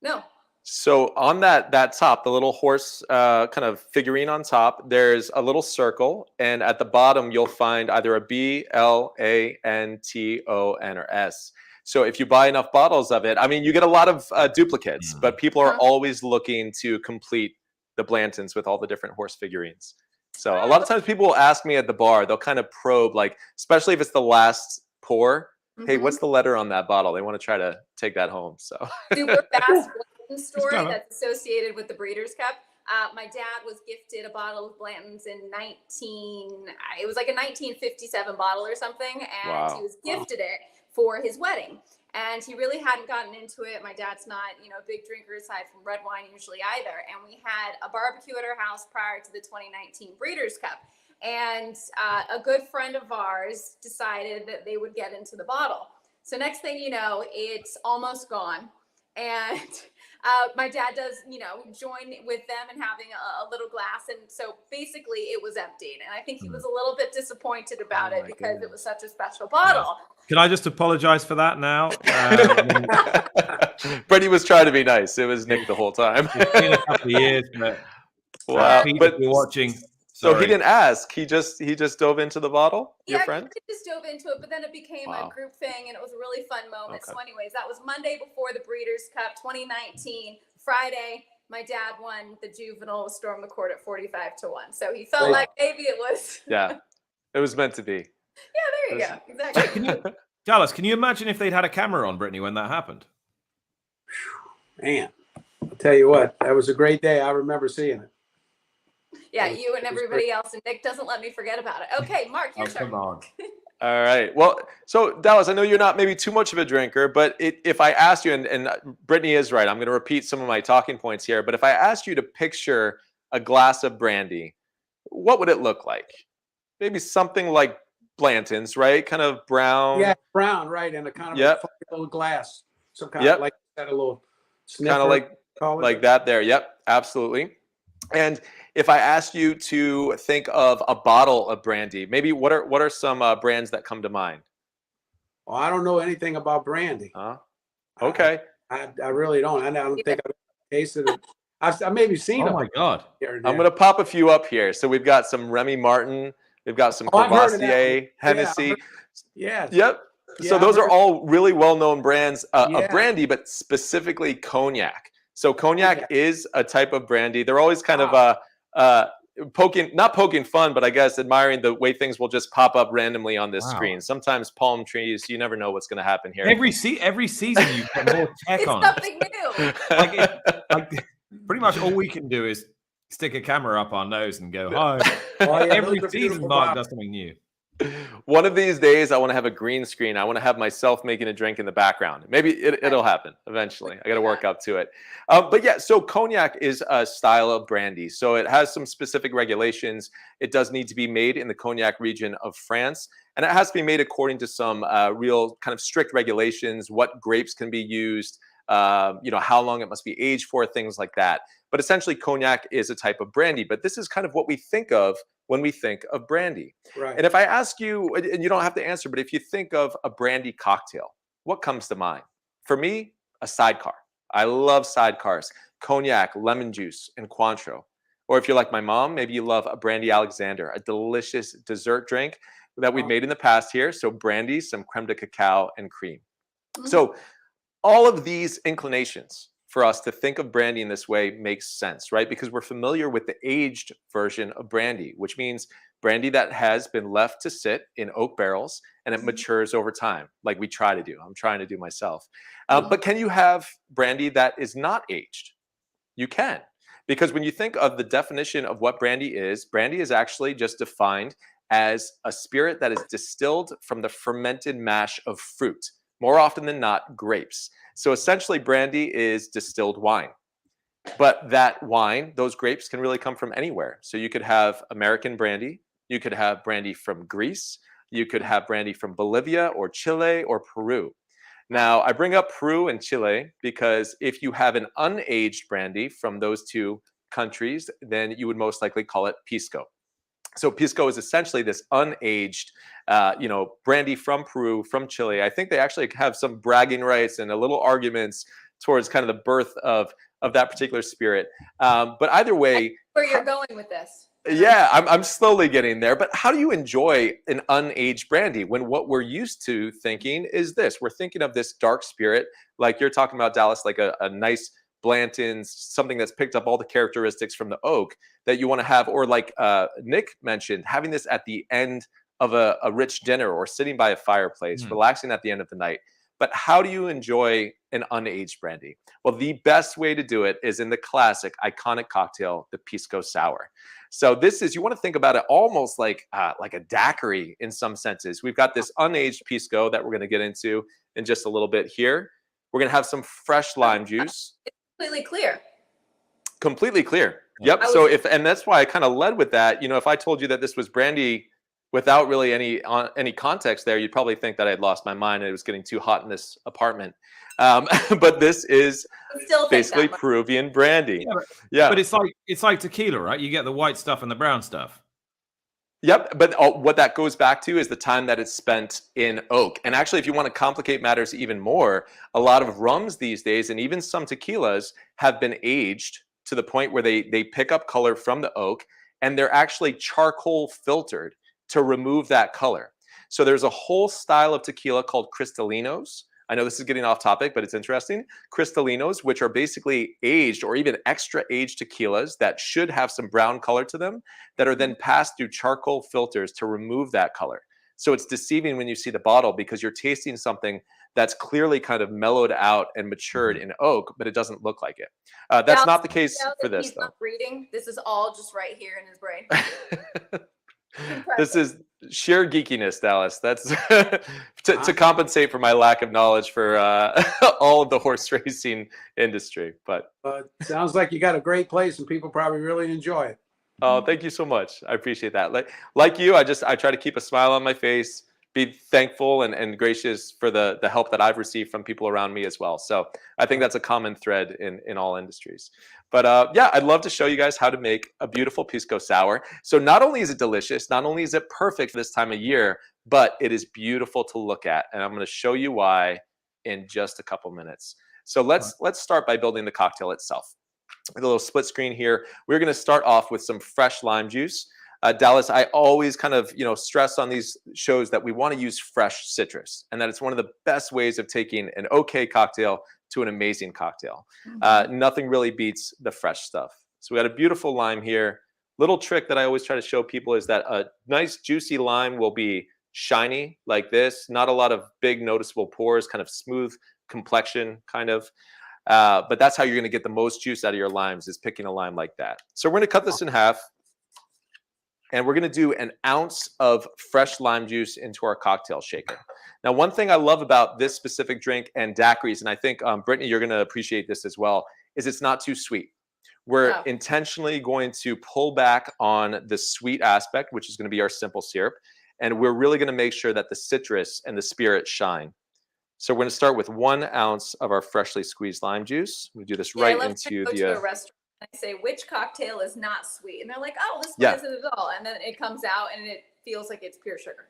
No. So on that top, the little horse kind of figurine on top, there's a little circle, and at the bottom you'll find either a B, L, A, N, T, O, N, or S. So if you buy enough bottles of it, I mean, you get a lot of duplicates, but people are always looking to complete the Blantons with all the different horse figurines. So a lot of times people will ask me at the bar, they'll kind of probe, like, especially if it's the last pour, hey, what's the letter on that bottle? They want to try to take that home. So super fast story that's associated with the Breeders' Cup. My dad was gifted a bottle of Blanton's in it was like a 1957 bottle or something. And he was gifted it for his wedding. And he really hadn't gotten into it. My dad's not, a big drinker aside from red wine usually either. And we had a barbecue at our house prior to the 2019 Breeders' Cup. And a good friend of ours decided that they would get into the bottle. So next thing you know, it's almost gone. And my dad does, join with them in having a little glass. And so basically it was emptied. And I think he was a little bit disappointed about it because it was such a special bottle. Can I just apologize for that now? Brittany was trying to be nice. It was Nick the whole time. It's been a couple of years, but wow. Pete, But if you're watching. so Sorry. he didn't ask. He just dove into the bottle. Your Yeah, friend. he just dove into it, but then it became a group thing, and it was a really fun moment. Okay. So, anyways, that was Monday before the Breeders' Cup 2019. Friday, my dad won the juvenile, stormed the court at 45-1. So he felt like maybe it was. Yeah, it was meant to be. Yeah, there you go. Exactly. Dallas, can you imagine if they'd had a camera on Brittany when that happened? Man, I'll tell you what, that was a great day. I remember seeing it. Yeah, you and everybody else, and Nick doesn't let me forget about it. Okay, Mark, your turn. Come on. All right. Well, so Dallas, I know you're not maybe too much of a drinker, but if I asked you, and Brittany is right, I'm going to repeat some of my talking points here, but if I asked you to picture a glass of brandy, what would it look like? Maybe something like Blanton's, right? Kind of brown. Yeah, brown, right, and a kind of a funny little glass, some kind of like that, a little sniffer, kind of like that there. Yep, absolutely. And if I asked you to think of a bottle of brandy, maybe what are some brands that come to mind? Well, I don't know anything about brandy. Okay. I really don't. I don't think I've tasted it. I've maybe seen it. Oh my God. I'm going to pop a few up here. So we've got some Remy Martin. We've got some Courvoisier, Hennessy. Yeah. Yep. Yeah, so those are all really well-known brands of brandy, but specifically cognac. So cognac is a type of brandy. They're always kind of not poking fun, but I guess admiring the way things will just pop up randomly on this screen. Sometimes palm trees, you never know what's going to happen here. Every season you put more tech It's on. something new. Pretty much all we can do is stick a camera up our nose and go, hi. Oh, yeah, Every those are season beautiful Mark bottles. does something new. One of these days, I want to have a green screen. I want to have myself making a drink in the background. Maybe it'll happen eventually. I got to work up to it. But yeah, so cognac is a style of brandy. So it has some specific regulations. It does need to be made in the cognac region of France. And it has to be made according to some real kind of strict regulations, what grapes can be used, how long it must be aged for, things like that. But essentially, cognac is a type of brandy. But this is kind of what we think of when we think of brandy. Right. And if I ask you, and you don't have to answer, but if you think of a brandy cocktail, what comes to mind? For me, a sidecar. I love sidecars. Cognac, lemon juice, and Cointreau. Or if you're like my mom, maybe you love a brandy Alexander, a delicious dessert drink that we've made in the past here. So brandy, some creme de cacao, and cream. Mm-hmm. So all of these inclinations for us to think of brandy in this way makes sense, right? Because we're familiar with the aged version of brandy, which means brandy that has been left to sit in oak barrels and it matures over time, like we try to do. I'm trying to do myself. But can you have brandy that is not aged? You can. Because when you think of the definition of what brandy is actually just defined as a spirit that is distilled from the fermented mash of fruit, more often than not, grapes. So essentially, brandy is distilled wine. But that wine, those grapes can really come from anywhere. So you could have American brandy. You could have brandy from Greece. You could have brandy from Bolivia or Chile or Peru. Now, I bring up Peru and Chile because if you have an unaged brandy from those two countries, then you would most likely call it Pisco. So Pisco is essentially this unaged, brandy from Peru, from Chile. I think they actually have some bragging rights and a little arguments towards kind of the birth of that particular spirit. But either way, Where you're going with this? Yeah, I'm slowly getting there. But how do you enjoy an unaged brandy when what we're used to thinking is this? We're thinking of this dark spirit, like you're talking about, Dallas, like a nice Blanton's, something that's picked up all the characteristics from the oak that you want to have, or like Nick mentioned, having this at the end of a rich dinner or sitting by a fireplace, relaxing at the end of the night. But how do you enjoy an unaged brandy? Well, the best way to do it is in the classic, iconic cocktail, the Pisco Sour. So this is, you want to think about it almost like a daiquiri in some senses. We've got this unaged Pisco that we're going to get into in just a little bit here. We're going to have some fresh lime juice. It's completely clear. Completely clear. Yep. So and that's why I kind of led with that. You know, if I told you that this was brandy without really any context there, you'd probably think that I had lost my mind and it was getting too hot in this apartment. But this is basically Peruvian brandy. Yeah. But it's like tequila, right? You get the white stuff and the brown stuff. Yep. But what that goes back to is the time that it's spent in oak. And actually, if you want to complicate matters even more, a lot of rums these days, and even some tequilas, have been aged to the point where they pick up color from the oak, and they're actually charcoal filtered to remove that color. So there's a whole style of tequila called cristalinos. I know this is getting off topic, but it's interesting. Cristalinos, which are basically aged or even extra aged tequilas that should have some brown color to them, that are then passed through charcoal filters to remove that color. So it's deceiving when you see the bottle because you're tasting something that's clearly kind of mellowed out and matured in oak, but it doesn't look like it. That's not the case for this, though. Reading. This is all just right here in his brain. This is sheer geekiness, Dallas. That's to compensate for my lack of knowledge for all of the horse racing industry. But sounds like you got a great place and people probably really enjoy it. Oh, thank you so much. I appreciate that. Like you, I try to keep a smile on my face, be thankful and gracious for the help that I've received from people around me as well. So I think that's a common thread in all industries. But yeah, I'd love to show you guys how to make a beautiful Pisco Sour. So not only is it delicious, not only is it perfect this time of year, but it is beautiful to look at. And I'm going to show you why in just a couple minutes. So let's start by building the cocktail itself. With a little split screen here, we're going to start off with some fresh lime juice. Dallas, I always kind of stress on these shows that we want to use fresh citrus, and that it's one of the best ways of taking an okay cocktail to an amazing cocktail. Nothing really beats the fresh stuff. So we got a beautiful lime here. Little trick that I always try to show people is that a nice juicy lime will be shiny like this, not a lot of big noticeable pores, kind of smooth complexion kind of. But that's how you're going to get the most juice out of your limes, is picking a lime like that. So we're going to cut this in half. And we're going to do an ounce of fresh lime juice into our cocktail shaker. Now, one thing I love about this specific drink and daiquiris, and I think, Brittany, you're going to appreciate this as well, is it's not too sweet. We're intentionally going to pull back on the sweet aspect, which is going to be our simple syrup. And we're really going to make sure that the citrus and the spirit shine. So we're going to start with 1 ounce of our freshly squeezed lime juice. We do this right into the restaurant. I say, which cocktail is not sweet? And they're like, oh, this one isn't at all. And then it comes out and it feels like it's pure sugar.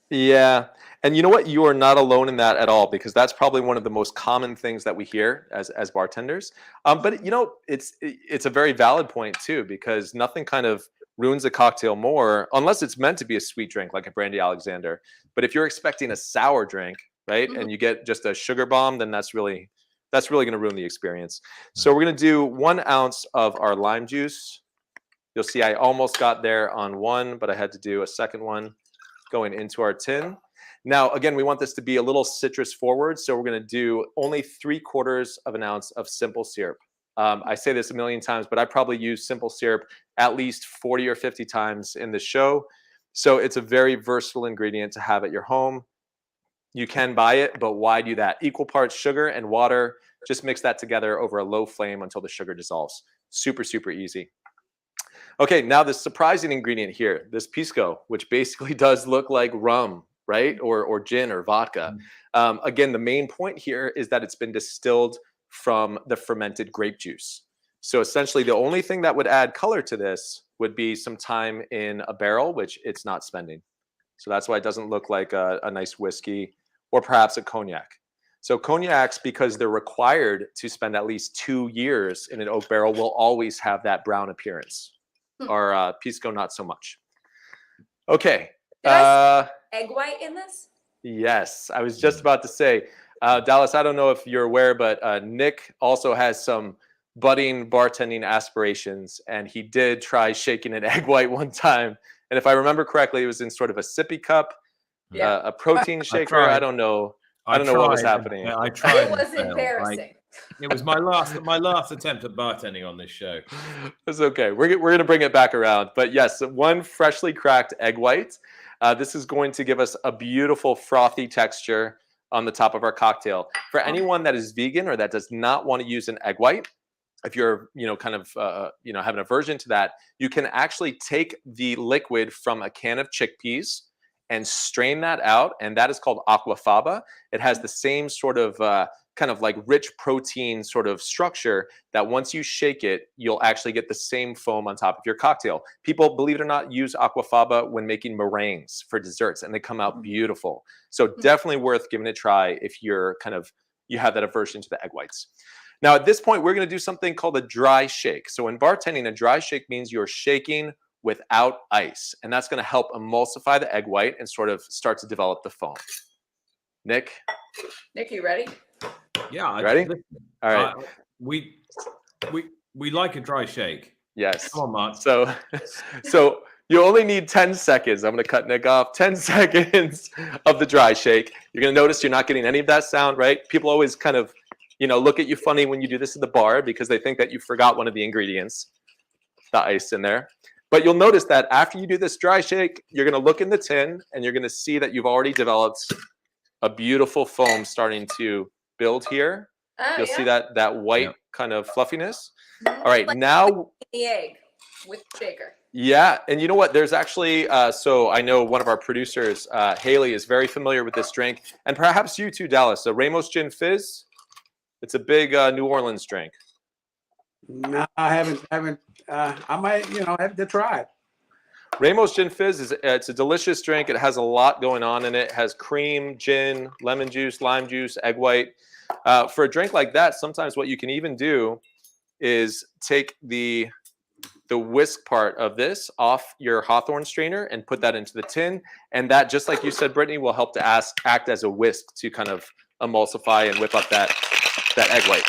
Yeah. And you know what? You are not alone in that at all, because that's probably one of the most common things that we hear as bartenders. But it's a very valid point too, because nothing kind of ruins a cocktail more, unless it's meant to be a sweet drink like a Brandy Alexander. But if you're expecting a sour drink, right, and you get just a sugar bomb, then that's really going to ruin the experience. So we're going to do 1 ounce of our lime juice. You'll see I almost got there on one, but I had to do a second one going into our tin. Now, again, we want this to be a little citrus forward. So we're going to do only 3/4 of an ounce of simple syrup. I say this a million times, but I probably use simple syrup at least 40 or 50 times in the show. So it's a very versatile ingredient to have at your home. You can buy it, but why do that? Equal parts sugar and water. Just mix that together over a low flame until the sugar dissolves. Super, super easy. Okay, now the surprising ingredient here, this Pisco, which basically does look like rum, right? Or gin or vodka. Again, the main point here is that it's been distilled from the fermented grape juice. So essentially the only thing that would add color to this would be some time in a barrel, which it's not spending. So that's why it doesn't look like a nice whiskey or perhaps a cognac. So cognacs, because they're required to spend at least 2 years in an oak barrel, will always have that brown appearance. Or Pisco, not so much. Okay. Did I see egg white in this? Yes, I was just about to say, Dallas, I don't know if you're aware, but Nick also has some budding bartending aspirations, and he did try shaking an egg white one time. And if I remember correctly, it was in sort of a sippy cup, a protein shaker. I don't know. I don't know what was tried, happening. I tried. It was and failed. embarrassing. It was my last attempt at bartending on this show. It's okay. We're going to bring it back around. But yes, one freshly cracked egg white. This is going to give us a beautiful frothy texture on the top of our cocktail. For anyone that is vegan or that does not want to use an egg white, if you're, kind of, have an aversion to that, you can actually take the liquid from a can of chickpeas and strain that out. And that is called aquafaba. It has the same sort of kind of like rich protein sort of structure that once you shake it, you'll actually get the same foam on top of your cocktail. People, believe it or not, use aquafaba when making meringues for desserts, and they come out beautiful. So definitely worth giving it a try if you have that aversion to the egg whites. Now, at this point, we're going to do something called a dry shake. So in bartending, a dry shake means you're shaking without ice, and that's going to help emulsify the egg white and sort of start to develop the foam. Nick, you ready? Yeah. Ready? All right. We like a dry shake. Yes. Come on, Mark. So you only need 10 seconds. I'm going to cut Nick off. 10 seconds of the dry shake. You're going to notice you're not getting any of that sound, right? People always kind of, look at you funny when you do this at the bar because they think that you forgot one of the ingredients, the ice in there. But you'll notice that after you do this dry shake, you're going to look in the tin and you're going to see that you've already developed a beautiful foam starting to build here. You'll see that white kind of fluffiness. All right, like now the egg with the shaker. Yeah, and you know what? There's actually so I know one of our producers, Haley, is very familiar with this drink, and perhaps you too, Dallas. So Ramos Gin Fizz. It's a big New Orleans drink. No, I haven't. I might, have to try it. Ramos Gin Fizz it's a delicious drink. It has a lot going on in it. It has cream, gin, lemon juice, lime juice, egg white. For a drink like that, sometimes what you can even do is take the whisk part of this off your Hawthorne strainer and put that into the tin. And that, just like you said, Brittany, will help to act as a whisk to kind of emulsify and whip up that egg white.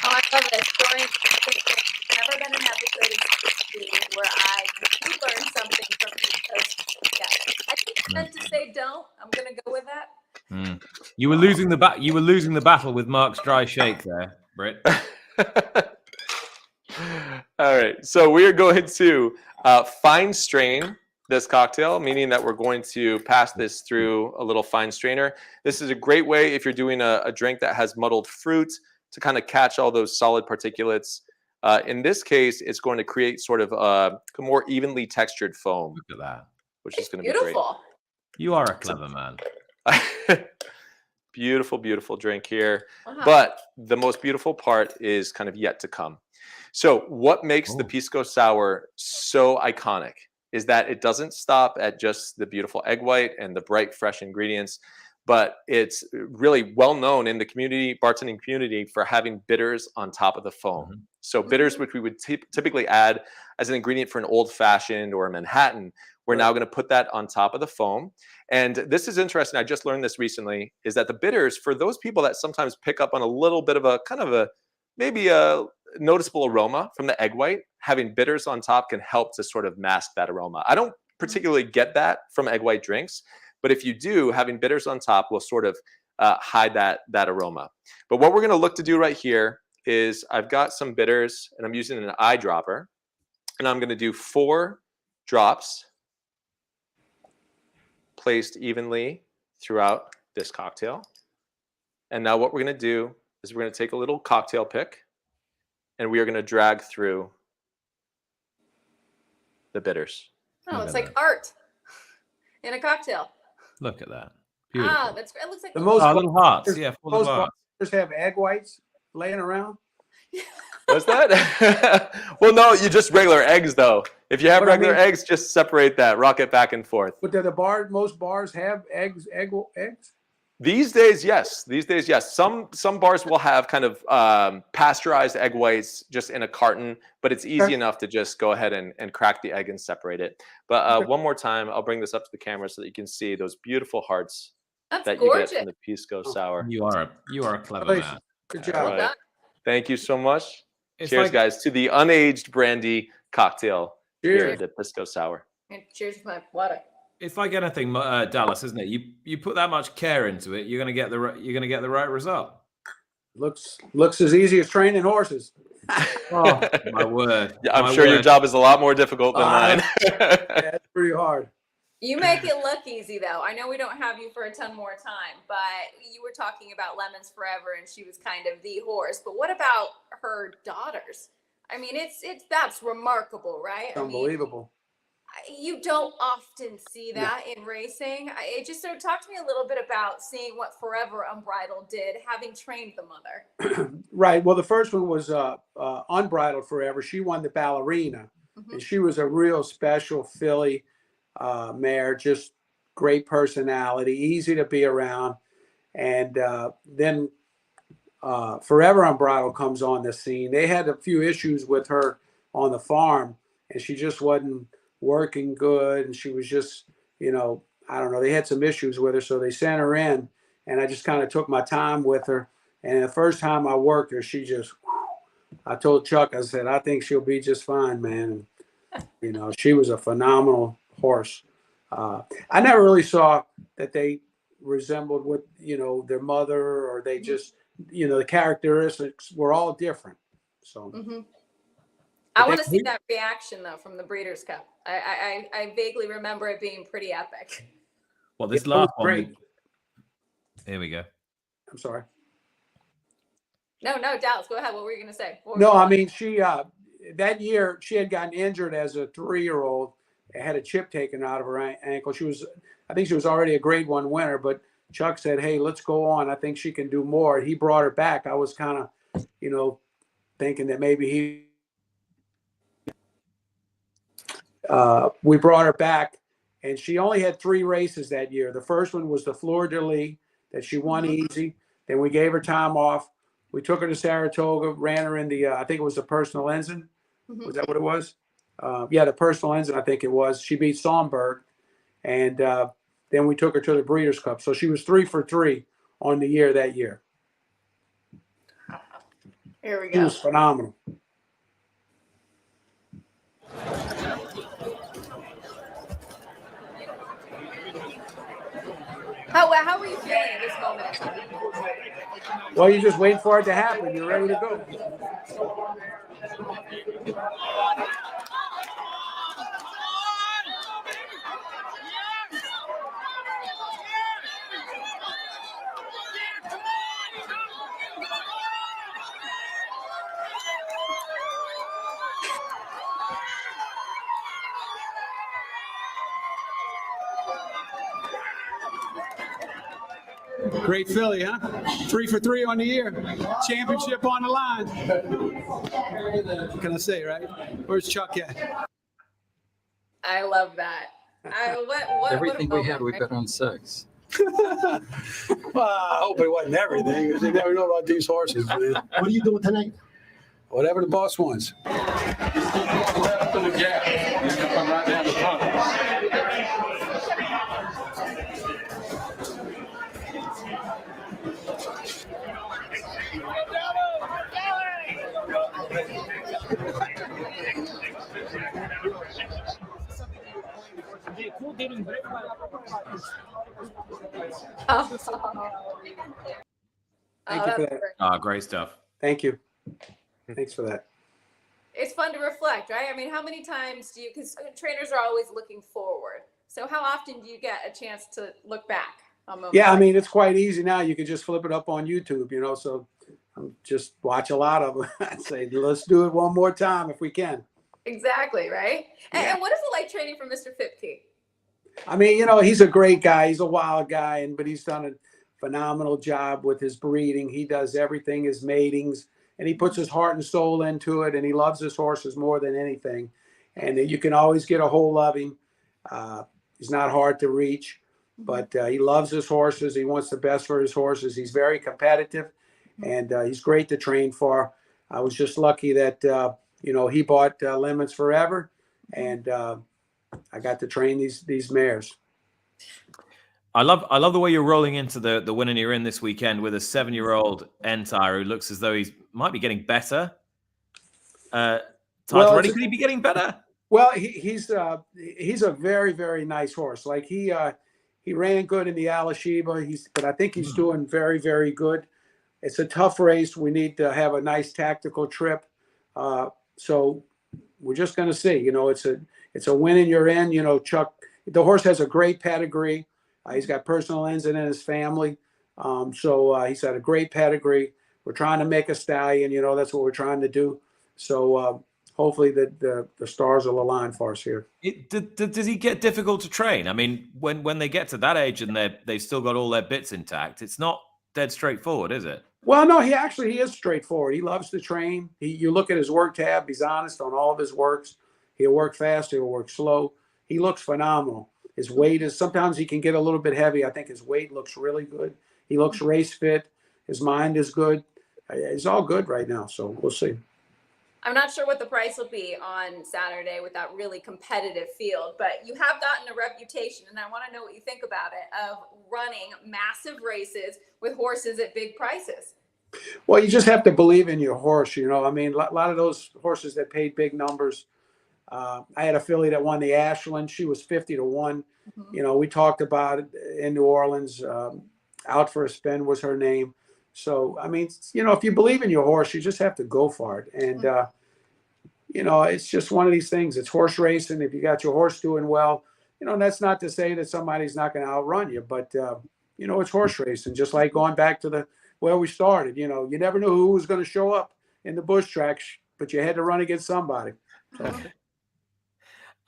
Oh, I love this. There's never been an episode of where I learned something from Pisco. Yeah, I think I meant to say don't. I'm gonna go with that. You were losing the battle with Mark's dry shake there, Britt. All right, so we are going to fine strain this cocktail, meaning that we're going to pass this through a little fine strainer. This is a great way if you're doing a drink that has muddled fruit to kind of catch all those solid particulates. In this case, it's going to create sort of a more evenly textured foam. Look at that. Which is going to be Beautiful. great. You are a clever man. Beautiful, beautiful drink here. Wow. But the most beautiful part is kind of yet to come. So what makes the Pisco Sour so iconic is that it doesn't stop at just the beautiful egg white and the bright, fresh ingredients, but it's really well known in the bartending community for having bitters on top of the foam. So bitters, which we would typically add as an ingredient for an old fashioned or a Manhattan, we're now going to put that on top of the foam. And this is interesting. I just learned this recently, is that the bitters, for those people that sometimes pick up on a little bit of a kind of maybe a noticeable aroma from the egg white, having bitters on top can help to sort of mask that aroma. I don't particularly get that from egg white drinks, but if you do, having bitters on top will sort of hide that aroma. But what we're going to look to do right here is I've got some bitters and I'm using an eyedropper, and I'm going to do 4 drops placed evenly throughout this cocktail. And now what we're going to do is we're going to take a little cocktail pick and we are going to drag through the bitters. Oh, it's like art in a cocktail. Look at that. Beautiful. Ah, it looks like The most little hearts. Yeah, full of most hearts. bars have egg whites laying around. What's that? Well, no, you just regular eggs though. If you have But I regular mean- eggs, just separate that, rock it back and forth. But do most bars have eggs? These days, yes. Some bars will have kind of pasteurized egg whites just in a carton, but it's easy enough to just go ahead and crack the egg and separate it. But one more time, I'll bring this up to the camera so that you can see those beautiful hearts That's that gorgeous. you get from the Pisco Sour. You are a clever man. Good All job. right. done. Thank you so much. It's Cheers, like- guys, to the unaged brandy cocktail here Cheers. at the Pisco Sour. And cheers to my water. It's like anything, Dallas, isn't it? You put that much care into it, you're gonna get the right result. Looks as easy as training horses. Oh my word! Yeah, I'm My sure your word. job is a lot more difficult than mine. Yeah, it's pretty hard. You make it look easy, though. I know we don't have you for a ton more time, but you were talking about Lemons Forever, and she was kind of the horse. But what about her daughters? I mean, that's remarkable, right? It's unbelievable. I mean, you don't often see that in racing. It just so talk to me a little bit about seeing what Forever Unbridled did, having trained the mother. Right. Well, the first one was Unbridled Forever. She won the Ballerina, and she was a real special filly mare, just great personality, easy to be around. And then Forever Unbridled comes on the scene. They had a few issues with her on the farm, and she just wasn't working good. And she was just, I don't know, they had some issues with her. So they sent her in, and I just kind of took my time with her. And the first time I worked her, she just, I told Chuck, I said, I think she'll be just fine, man. And, she was a phenomenal horse. I never really saw that they resembled what, their mother, or they just, the characteristics were all different. So I want to see that reaction, though, from the Breeders' Cup. I vaguely remember it being pretty epic. Well, this last one. Great. Here we go. I'm sorry. No, Dallas, go ahead. What were you going to say? No, I mean, she, that year, she had gotten injured as a 3-year-old, had a chip taken out of her ankle. I think she was already a grade 1 winner, but Chuck said, hey, let's go on. I think she can do more. He brought her back. I was kind of, thinking that maybe we brought her back, and she only had 3 races that year. The first one was the Fleur de Lis that she won easy. Then we gave her time off. We took her to Saratoga, ran her in the, I think it was the Personal Ensign. Was that what it was? Yeah, the Personal Ensign, I think it was. She beat Somberg. And then we took her to the Breeders' Cup. So she was 3 for 3 on the year that year. Here we go. She was phenomenal. How were you feeling at this moment in time? Well, you just wait for it to happen. You're ready to go. Great filly, huh? 3 for 3 on the year. Championship on the line. What can I say, right? Where's Chuck at? I love that. Everything what we had, we bet on 6. Well, I hope it wasn't everything, because you never know about these horses, man. What are you doing tonight? Whatever the boss wants. Thank you for that. Ah, great stuff. Thank you. Thanks for that. It's fun to reflect, right? I mean, how many times do you, because trainers are always looking forward. So how often do you get a chance to look back on moments? Yeah, I like mean, it's quite easy now. You can just flip it up on YouTube, so just watch a lot of them. I'd say, let's do it one more time if we can. Exactly, right? And what is it like training for Mr. Fipke? I mean, he's a great guy. He's a wild guy, but he's done a phenomenal job with his breeding. He does everything, his matings, and he puts his heart and soul into it, and he loves his horses more than anything. And you can always get a hold of him. He's not hard to reach, but he loves his horses. He wants the best for his horses. He's very competitive, and he's great to train for. I was just lucky that, he bought Lemons Forever, and I got to train these mares. I love the way you're rolling into the winner you're in this weekend with a 7-year-old Entire who looks as though he might be getting better. Could he be getting better? Well, he's a very, very nice horse. Like he ran good in the Alashiba. But I think he's doing very, very good. It's a tough race. We need to have a nice tactical trip. So we're just going to see. You know, it's a win and you're in. You know, Chuck, the horse has a great pedigree. He's got personal injuries in his family. So he's had a great pedigree. We're trying to make a stallion. You know, that's what we're trying to do. So hopefully the stars will align for us here. Does he get difficult to train? I mean, when they get to that age and they've still got all their bits intact, it's not dead straightforward, is it? Well, no, he is straightforward. He loves to train. You look at his work tab. He's honest on all of his works. He'll work fast. He'll work slow. He looks phenomenal. His weight is, sometimes he can get a little bit heavy. I think his weight looks really good. He looks race fit. His mind is good. He's all good right now. So we'll see. I'm not sure what the price will be on Saturday with that really competitive field, but you have gotten a reputation, and I want to know what you think about it, of running massive races with horses at big prices. Well, you just have to believe in your horse. You know, I mean, a lot of those horses that paid big numbers. I had a filly that won the Ashland. She was 50 to 1. You know, we talked about it in New Orleans. Out for a Spin was her name. So, I mean, you know, if you believe in your horse, you just have to go for it. And, you know, it's just one of these things. It's horse racing. If you got your horse doing well, you know, that's not to say that somebody's not going to outrun you. But, you know, it's horse racing. Just like going back to where we started. You know, you never knew who was going to show up in the bush tracks, but you had to run against somebody. So.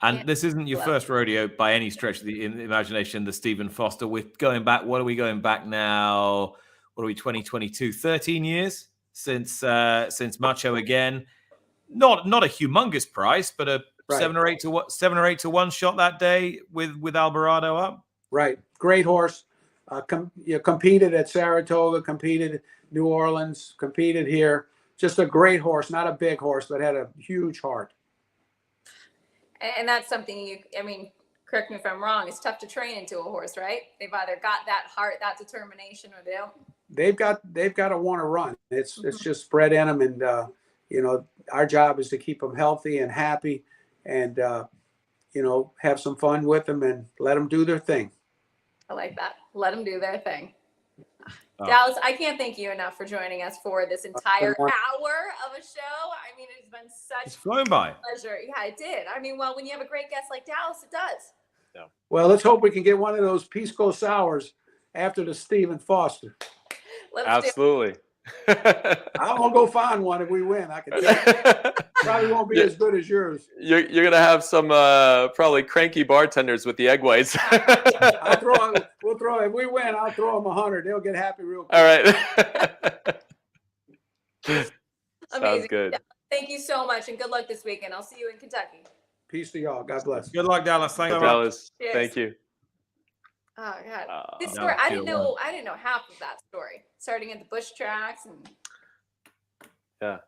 And this isn't your first rodeo by any stretch of the imagination, the Stephen Foster. We're going back. What are we going back now? What are we, 2022? 13 years since Macho again. Not a humongous price, but a right. 7 or 8 to 1 shot that day with Alvarado up. Right. Great horse. You competed at Saratoga, competed New Orleans, competed here. Just a great horse, not a big horse, but had a huge heart. And that's something I mean, correct me if I'm wrong, it's tough to train into a horse, right? They've either got that heart, that determination, or they don't. They've got to want to run. It's just bred in them. And, you know, our job is to keep them healthy and happy and, you know, have some fun with them and let them do their thing. I like that. Let them do their thing. Dallas, I can't thank you enough for joining us for this entire hour of a show. I mean, it's been It's flown by. pleasure. Yeah, it did. I mean, well, when you have a great guest like Dallas, it does. Yeah. Well, let's hope we can get one of those Pisco Sours after the Stephen Foster. Absolutely. I'm going to go find one if we win. I can tell you. Probably won't be as good as yours. You're going to have some probably cranky bartenders with the egg whites. We'll throw, if we win, I'll throw them 100. They'll get happy real quick. All right. Amazing. Sounds good. Thank you so much, and good luck this weekend. I'll see you in Kentucky. Peace to y'all. God bless. Good luck, Dallas. Thank you. Dallas, Cheers. thank you. Oh God, this no, story, I good didn't know half of that story. Starting at the bush tracks and Yeah.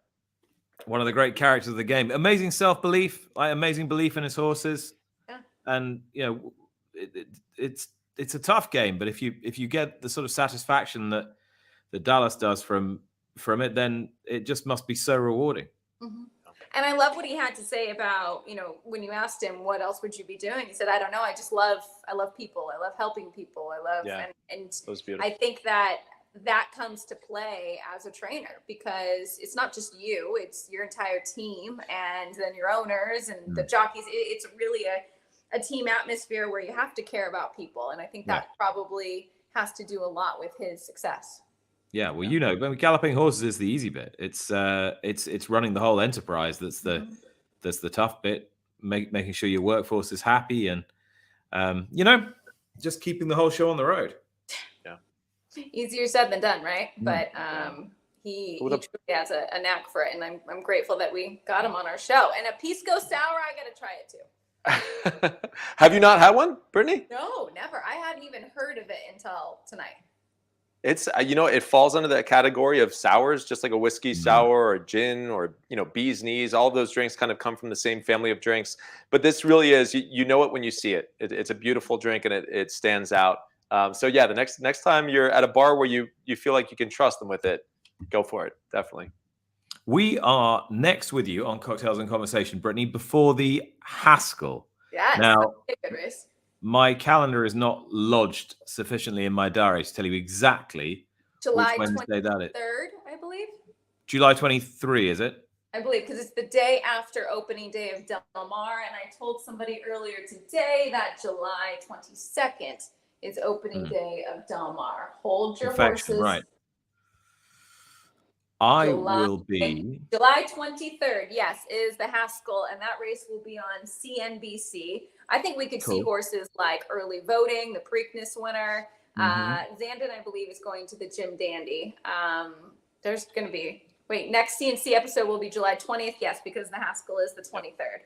One of the great characters of the game. Amazing self-belief, amazing belief in his horses. Yeah. And you know, it's a tough game, but if you get the sort of satisfaction that Dallas does from it, then it just must be so rewarding. Mm-hmm. And I love what he had to say about, you know, when you asked him what else would you be doing, he said, I don't know, I love people, I love helping people, and that was beautiful. I think that comes to play as a trainer, because it's not just you, it's your entire team, and then your owners and the jockeys. It's really a team atmosphere where you have to care about people, and I think that probably has to do a lot with his success. Yeah, well, you know, when galloping horses is the easy bit. It's running the whole enterprise that's the tough bit, making sure your workforce is happy, and you know, just keeping the whole show on the road. Easier said than done, right? But he truly has a knack for it, and I'm grateful that we got him on our show. And a Pisco Sour, I got to try it too. Have you not had one, Brittany? No, never. I hadn't even heard of it until tonight. It's, you know, it falls under that category of sours, just like a whiskey sour or gin or, you know, bee's knees. All those drinks kind of come from the same family of drinks. But this really is, you know it when you see it. It's a beautiful drink, and it stands out. So yeah, the next time you're at a bar where you feel like you can trust them with it, go for it. Definitely. We are next with you on Cocktails and Conversation, Brittany, before the Haskell. Yes. Now, Good race. my calendar is not lodged sufficiently in my diary to tell you exactly July which Wednesday that is. 23rd, I believe. July 23, is it? I believe, because it's the day after opening day of Del Mar. And I told somebody earlier today that July 22nd is opening day of Del Mar. Hold your Perfection, horses. right. I July- will be. July 23rd, yes, is the Haskell, and that race will be on CNBC. I think we could see Cool. horses like Early Voting, the Preakness winner. Mhm. Zandon, I believe, is going to the Jim Dandy. There's going to be, next CNC episode will be July 20th, yes, because the Haskell is the 23rd.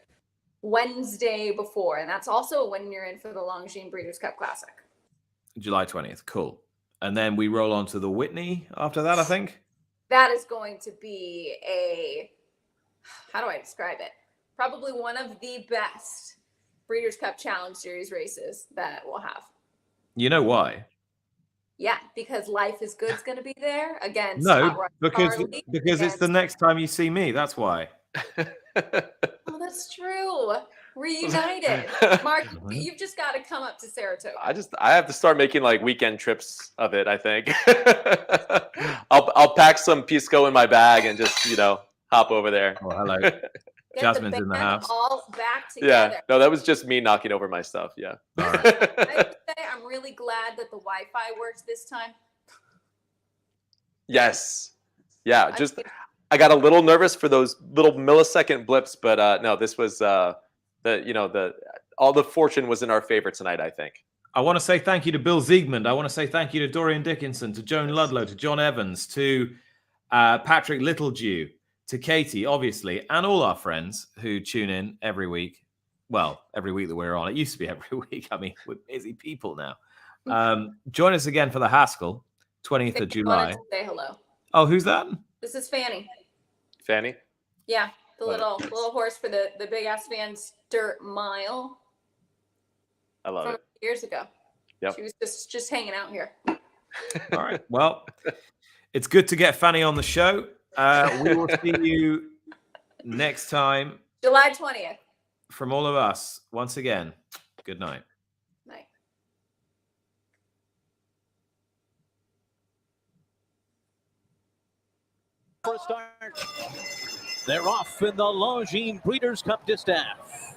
Wednesday before, and that's also when you're in for the Longines Breeders Cup Classic. July 20th. Cool. And then we roll on to the Whitney after that, I think. That is going to be how do I describe it? Probably one of the best Breeders' Cup Challenge Series races that we'll have. You know why? Yeah, because Life is Good's going to be there against No, Hot Rod because Charlie, it's the next time you see me. That's why. Oh, that's true. Reunited. Mark, you've just got to come up to Saratoga. I have to start making like weekend trips of it, I think. I'll pack some Pisco in my bag and just, hop over there. Oh, hello. Get Jasmine's in the band house. all back Yeah. together. No, that was just me knocking over my stuff. Yeah. All right. I have to say, I'm really glad that the Wi-Fi worked this time. Yes. Yeah. I got a little nervous for those little millisecond blips, but no, this was all the fortune was in our favor tonight, I think. I want to say thank you to Bill Ziegman. I want to say thank you to Dorian Dickinson, to Joan Ludlow, to John Evans, to Patrick Littledew, to Katie, obviously, and all our friends who tune in every week. Well, every week that we're on. It used to be every week. I mean, we're busy people now. Join us again for the Haskell, 20th of July. Say hello. Oh, who's that? This is Fanny. Fanny? Yeah, the Love little horse for the Big Ass Fans Dirt Mile. I love from it. years ago. Yep. She was just hanging out here. All right. Well, it's good to get Fanny on the show. We will see you next time. July 20th. From all of us, once again, good night. Night. For a start, they're off in the Longines Breeders' Cup Distaff.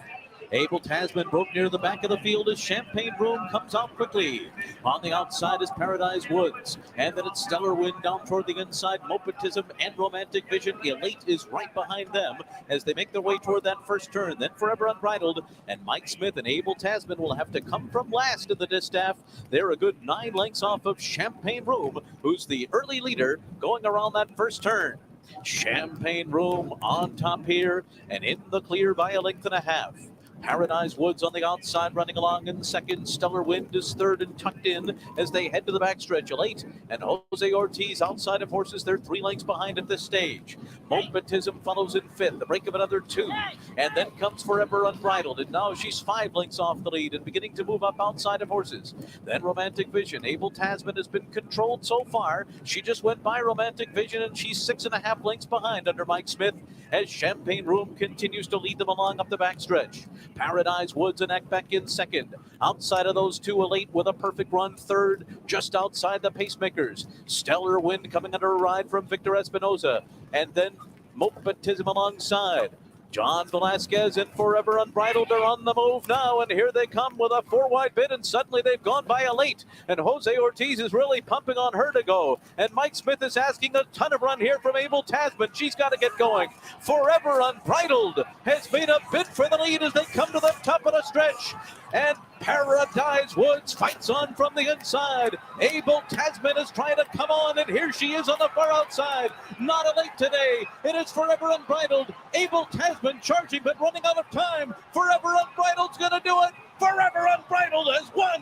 Abel Tasman broke near the back of the field as Champagne Room comes out quickly. On the outside is Paradise Woods. And then it's Stellar Wind down toward the inside. Mopetism and Romantic Vision. Elate is right behind them as they make their way toward that first turn. Then Forever Unbridled. And Mike Smith and Abel Tasman will have to come from last in the distaff. They're a good 9 lengths off of Champagne Room, who's the early leader going around that first turn. Champagne Room on top here and in the clear by 1.5 lengths. Paradise Woods on the outside running along in second. Stellar Wind is third and tucked in as they head to the backstretch. Elate and Jose Ortiz outside of horses. They're 3 lengths behind at this stage. Mopetism follows in fifth. The break of another 2. And then comes Forever Unbridled. And now she's 5 lengths off the lead and beginning to move up outside of horses. Then Romantic Vision. Abel Tasman has been controlled so far. She just went by Romantic Vision and she's 6.5 lengths behind under Mike Smith as Champagne Room continues to lead them along up the backstretch. Paradise Woods and Ekbeck in second. Outside of those 2, Elate with a perfect run third, just outside the pacemakers. Stellar Wind coming under a ride from Victor Espinoza. And then Mopetism alongside. John Velasquez and Forever Unbridled are on the move now, and here they come with a 4-wide bid, and suddenly they've gone by Elate, and Jose Ortiz is really pumping on her to go, and Mike Smith is asking a ton of run here from Abel Tasman. She's got to get going. Forever Unbridled has made a bid for the lead as they come to the top of the stretch, and Paradise Woods fights on from the inside. Abel Tasman is trying to come on, and here she is on the far outside. Not Elate today. It is Forever Unbridled. Abel Tasman charging, but running out of time. Forever Unbridled's going to do it. Forever Unbridled has won